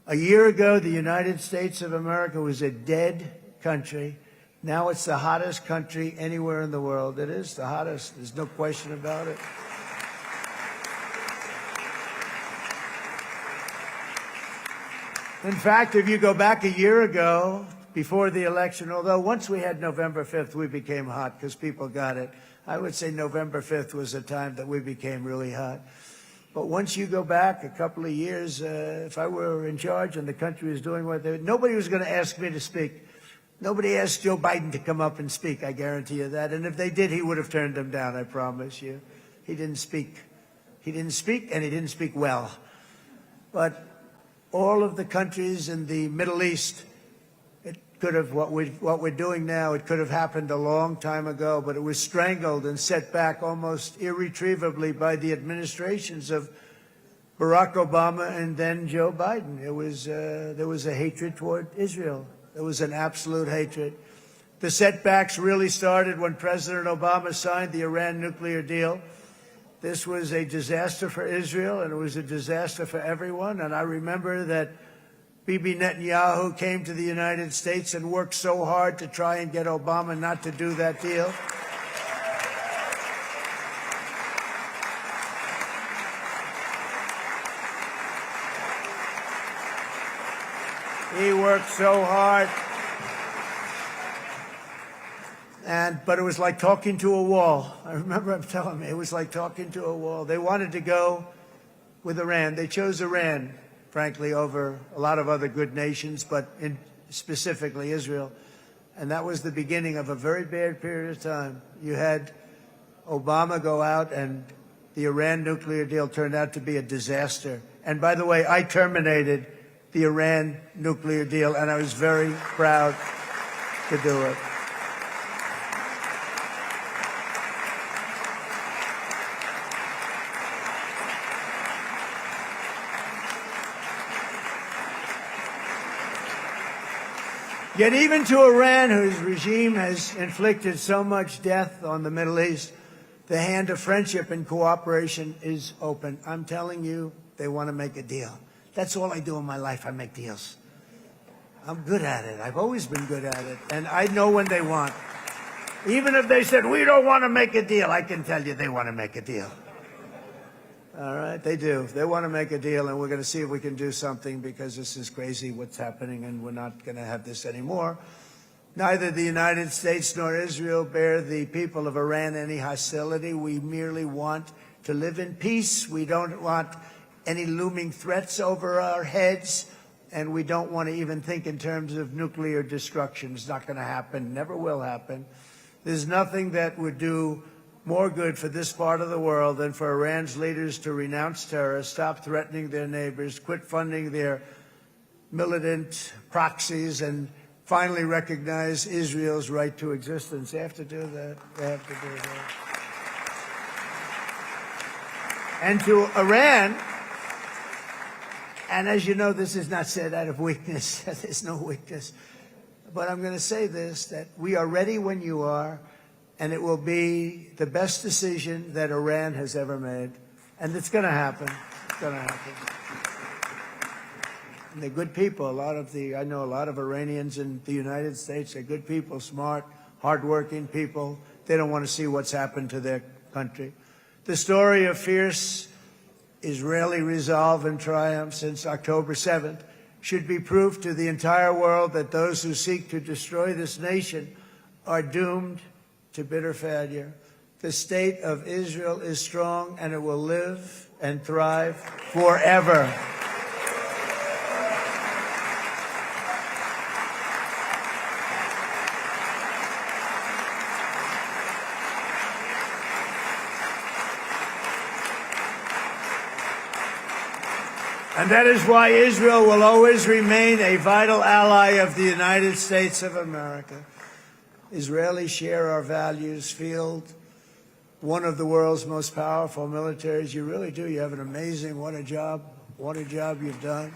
A year ago, the United States of America was a dead country. Now it's the hottest country anywhere in the world. It is the hottest. There's no question about it. In fact, if you go back a year ago, before the election, although once we had November 5th, we became hot because people got it. I would say November 5th was the time that we became really hot. But once you go back a couple of years, if I were in charge and the country was doing what they, nobody was going to ask me to speak. Nobody asked Joe Biden to come up and speak, I guarantee you that. And if they did, he would have turned them down, I promise you. He didn't speak. He didn't speak, and he didn't speak well. But all of the countries in the Middle East, it could have, what we're doing now, it could have happened a long time ago, but it was strangled and set back almost irretrievably by the administrations of Barack Obama and then Joe Biden. There was a hatred toward Israel. There was an absolute hatred. The setbacks really started when President Obama signed the Iran nuclear deal. This was a disaster for Israel, and it was a disaster for everyone. And I remember that Bibi Netanyahu came to the United States and worked so hard to try and get Obama not to do that deal. He worked so hard. But it was like talking to a wall. I remember him telling me it was like talking to a wall. They wanted to go with Iran. They chose Iran, frankly, over a lot of other good nations, but specifically Israel. And that was the beginning of a very bad period of time. You had Obama go out, and the Iran nuclear deal turned out to be a disaster. And by the way, I terminated the Iran nuclear deal, and I was very proud to do it. Yet even to Iran, whose regime has inflicted so much death on the Middle East, the hand of friendship and cooperation is open. I'm telling you, they want to make a deal. That's all I do in my life. I make deals. I'm good at it. I've always been good at it. And I know when they want. Even if they said, we don't want to make a deal, I can tell you they want to make a deal. All right, they do. They want to make a deal, and we're going to see if we can do something, because this is crazy what's happening, and we're not going to have this anymore. Neither the United States nor Israel bear the people of Iran any hostility. We merely want to live in peace. We don't want any looming threats over our heads, and we don't want to even think in terms of nuclear destruction. It's not going to happen, never will happen. There's nothing that would do more good for this part of the world than for Iran's leaders to renounce terror, stop threatening their neighbors, quit funding their militant proxies, and finally recognize Israel's right to existence. They have to do that. They have to do that. And to Iran, and as you know, this is not said out of weakness. There's no weakness. But I'm going to say this, that we are ready when you are, and it will be the best decision that Iran has ever made. And it's going to happen. It's going to happen. And they're good people. I know a lot of Iranians in the United States. They're good people, smart, hardworking people. They don't want to see what's happened to their country. The story of fierce Israeli resolve and triumph since October 7th should be proof to the entire world that those who seek to destroy this nation are doomed to bitter failure. The state of Israel is strong, and it will live and thrive forever. And that is why Israel will always remain a vital ally of the United States of America. Israelis share our values, field one of the world's most powerful militaries. You really do. You have an amazing, what a job you've done.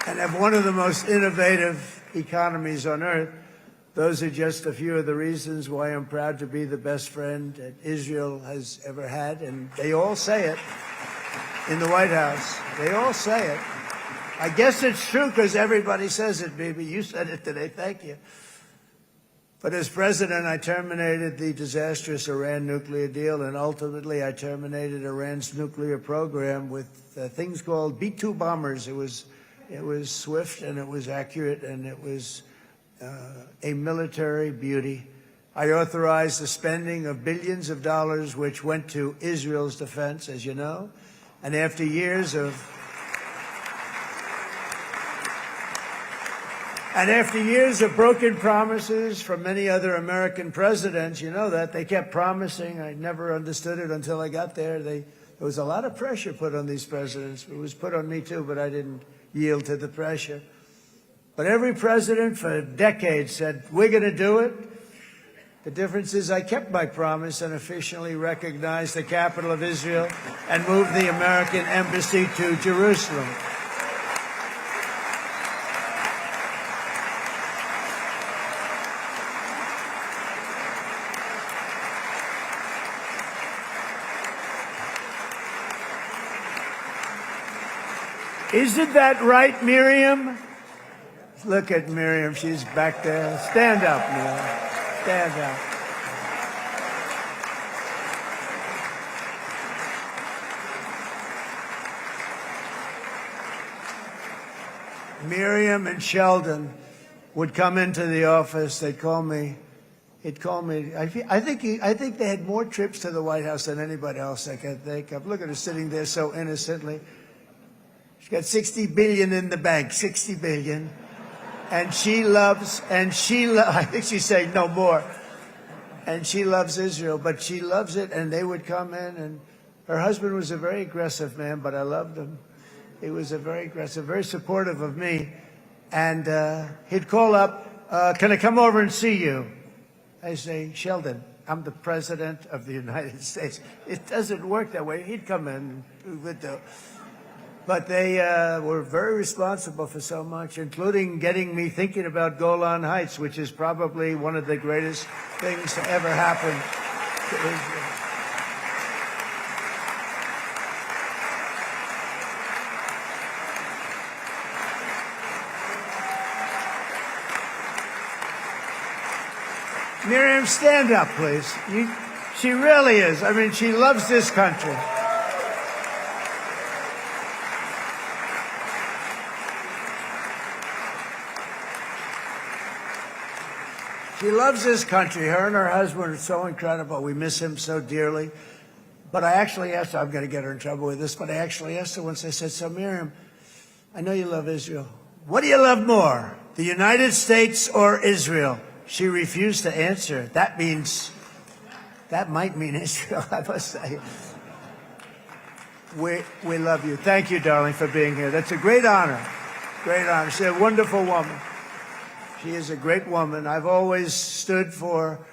And have one of the most innovative economies on earth. Those are just a few of the reasons why I'm proud to be the best friend that Israel has ever had. And they all say it in the White House. They all say it. I guess it's true because everybody says it, baby. You said it today. Thank you. But as president, I terminated the disastrous Iran nuclear deal, and ultimately I terminated Iran's nuclear program with things called B-2 bombers. It was swift, and it was accurate, and it was a military beauty. I authorized the spending of billions of dollars, which went to Israel's defense, as you know. And after years of broken promises from many other American presidents, you know that, they kept promising. I never understood it until I got there. There was a lot of pressure put on these presidents. It was put on me too, but I didn't yield to the pressure. But every president for decades said, we're going to do it. The difference is I kept my promise and officially recognized the capital of Israel and moved the American embassy to Jerusalem. Isn't that right, Miriam? Look at Miriam. She's back there. Stand up, Miriam. Stand up. Miriam and Sheldon would come into the office. They'd call me. He'd call me. I think they had more trips to the White House than anybody else I can think of. Look at her sitting there so innocently. She's got $60 billion in the bank. $60 billion. And I think she's saying no more. And she loves Israel, but she loves it, and they would come in, and her husband was a very aggressive man, but I loved him. He was a very aggressive, very supportive of me. And he'd call up, can I come over and see you? I say, Sheldon, I'm the President of the United States. It doesn't work that way. He'd come in. But they were very responsible for so much, including getting me thinking about Golan Heights, which is probably one of the greatest things to ever happen to Israel. Miriam, stand up, please. She really is. I mean, she loves this country. She loves this country. Her and her husband are so incredible. We miss him so dearly. But I actually asked her, I'm going to get her in trouble with this, but I actually asked her once, I said, so Miriam, I know you love Israel. What do you love more, the United States or Israel? She refused to answer. That might mean Israel, I must say. We love you. Thank you, darling, for being here. That's a great honor. Great honor. She's a wonderful woman. She is a great woman. I've always stood for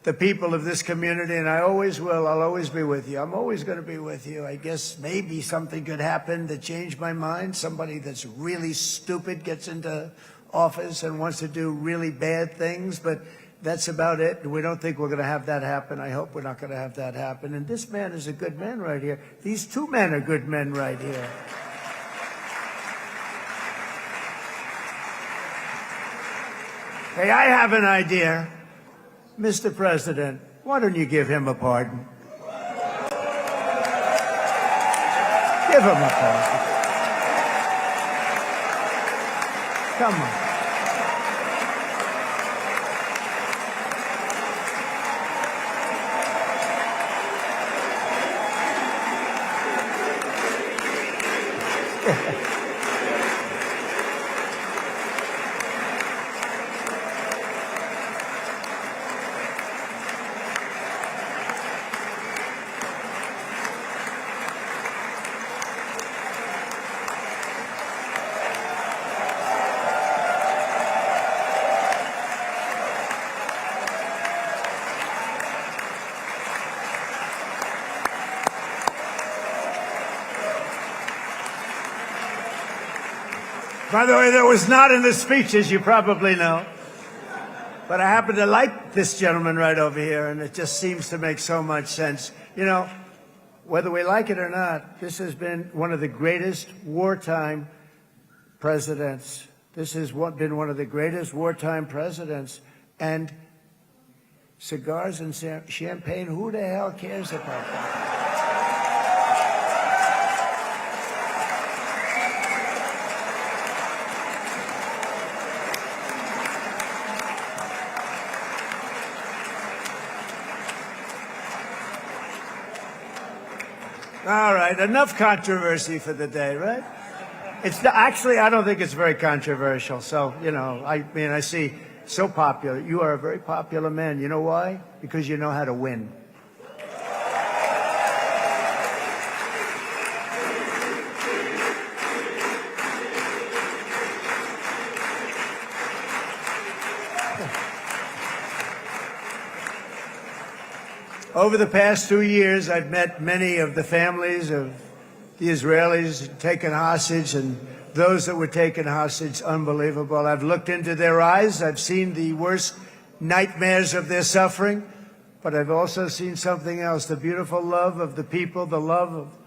the people of this community, and I always will. I'll always be with you. I'm always going to be with you. I guess maybe something could happen to change my mind. Somebody that's really stupid gets into office and wants to do really bad things, but that's about it. We don't think we're going to have that happen. I hope we're not going to have that happen. And this man is a good man right here. These two men are good men right here. Hey, I have an idea. Mr. President, why don't you give him a pardon? Give him a pardon. Come on. By the way, that was not in the speech, as you probably know. But I happen to like this gentleman right over here, and it just seems to make so much sense. You know, whether we like it or not, this has been one of the greatest wartime presidents. This has been one of the greatest wartime presidents. And cigars and champagne, who the hell cares about that? All right, enough controversy for the day, right? Actually, I don't think it's very controversial. So, you know, I mean, I see so popular. You are a very popular man. You know why? Because you know how to win. Over the past 2 years, I've met many of the families of the Israelis taken hostage and those that were taken hostage. Unbelievable. I've looked into their eyes. I've seen the worst nightmares of their suffering, but I've also seen something else, the beautiful love of the people, the love of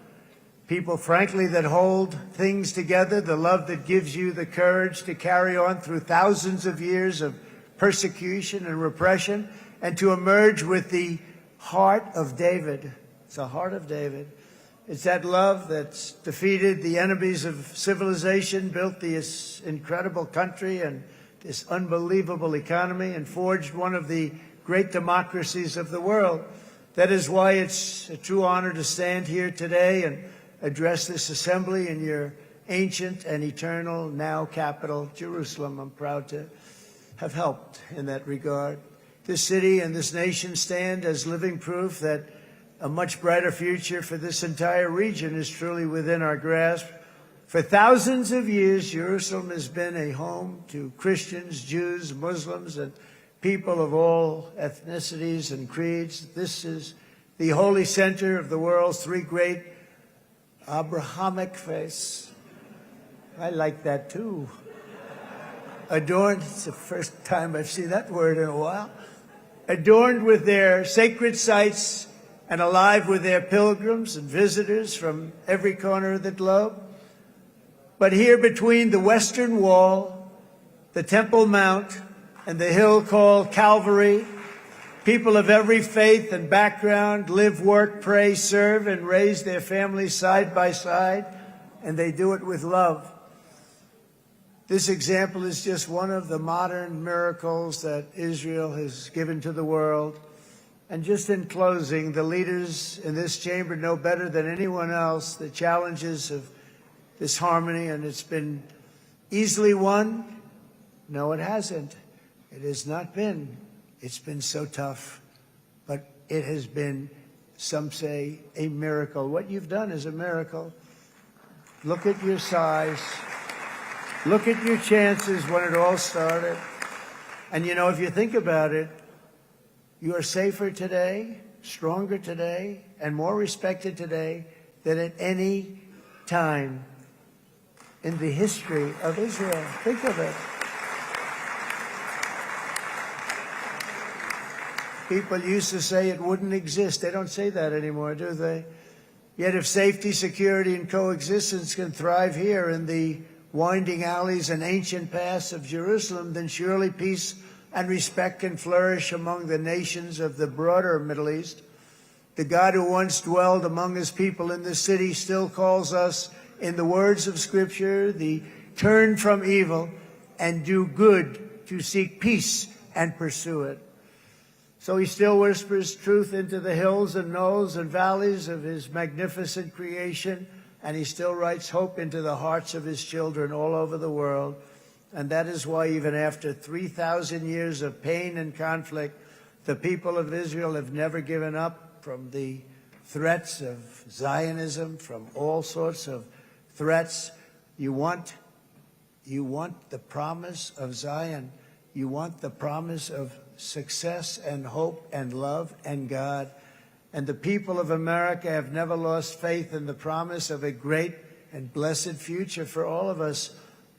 people, frankly, that hold things together, the love that gives you the courage to carry on through thousands of years of persecution and repression, and to emerge with the heart of David. It's the heart of David. It's that love that's defeated the enemies of civilization, built this incredible country and this unbelievable economy, and forged one of the great democracies of the world. That is why it's a true honor to stand here today and address this assembly in your ancient and eternal now capital, Jerusalem. I'm proud to have helped in that regard. This city and this nation stand as living proof that a much brighter future for this entire region is truly within our grasp. For thousands of years, Jerusalem has been a home to Christians, Jews, Muslims, and people of all ethnicities and creeds. This is the holy center of the world's three great Abrahamic faiths. I like that too. Adorned, it's the first time I've seen that word in a while. Adorned with their sacred sites and alive with their pilgrims and visitors from every corner of the globe. But here between the Western Wall, the Temple Mount, and the hill called Calvary, people of every faith and background live, work, pray, serve, and raise their families side by side, and they do it with love. This example is just one of the modern miracles that Israel has given to the world. And just in closing, the leaders in this chamber know better than anyone else the challenges of this harmony, and it's been easily won. No, it hasn't. It has not been. It's been so tough, but it has been, some say, a miracle. What you've done is a miracle. Look at your size. Look at your chances when it all started. And you know, if you think about it, you are safer today, stronger today, and more respected today than at any time in the history of Israel. Think of it. People used to say it wouldn't exist. They don't say that anymore, do they? Yet if safety, security, and coexistence can thrive here in the winding alleys and ancient paths of Jerusalem, then surely peace and respect can flourish among the nations of the broader Middle East. The God who once dwelled among his people in this city still calls us, in the words of Scripture, the turn from evil and do good, to seek peace and pursue it. So he still whispers truth into the hills and knolls and valleys of his magnificent creation, and he still writes hope into the hearts of his children all over the world. And that is why even after 3,000 years of pain and conflict, the people of Israel have never given up from the threats of Zionism, from all sorts of threats. You want the promise of Zion. You want the promise of success and hope and love and God. And the people of America have never lost faith in the promise of a great and blessed future for all of us.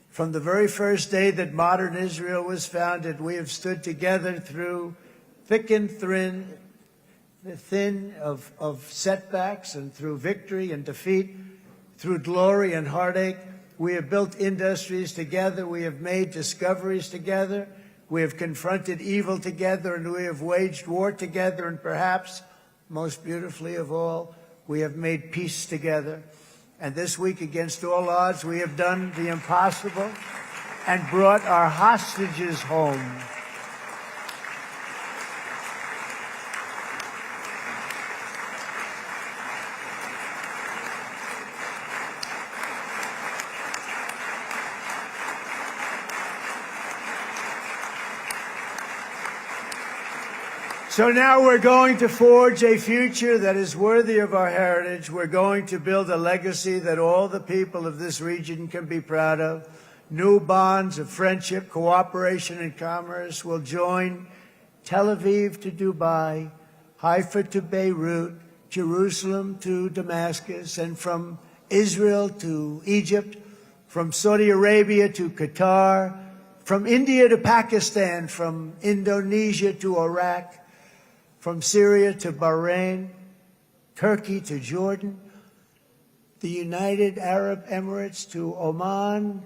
From the very first day that modern Israel was founded, we have stood together through thick and thin of setbacks, and through victory and defeat, through glory and heartache. We have built industries together. We have made discoveries together. We have confronted evil together, and we have waged war together. And perhaps most beautifully of all, we have made peace together. And this week, against all odds, we have done the impossible and brought our hostages home. So now we're going to forge a future that is worthy of our heritage. We're going to build a legacy that all the people of this region can be proud of. New bonds of friendship, cooperation, and commerce will join Tel Aviv to Dubai, Haifa to Beirut, Jerusalem to Damascus, and from Israel to Egypt, from Saudi Arabia to Qatar, from India to Pakistan, from Indonesia to Iraq, from Syria to Bahrain, Turkey to Jordan, the United Arab Emirates, to Oman,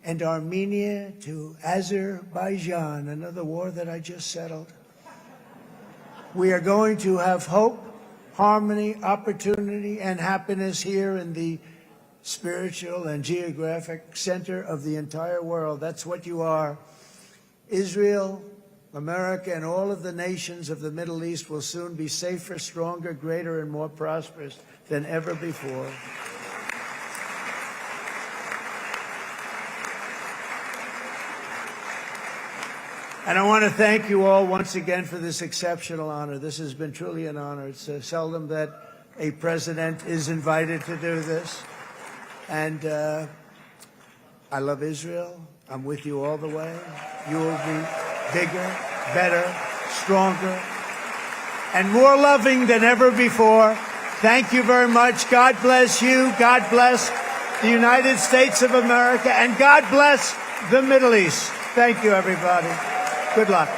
and Armenia, to Azerbaijan, another war that I just settled. We are going to have hope, harmony, opportunity, and happiness here in the spiritual and geographic center of the entire world. That's what you are. Israel, America, and all of the nations of the Middle East will soon be safer, stronger, greater, and more prosperous than ever before. And I want to thank you all once again for this exceptional honor. This has been truly an honor. It's seldom that a president is invited to do this. And I love Israel. I'm with you all the way. You will be bigger, better, stronger, and more loving than ever before. Thank you very much. God bless you. God bless the United States of America. And God bless the Middle East. Thank you, everybody. Good luck.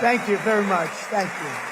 Thank you very much. Thank you.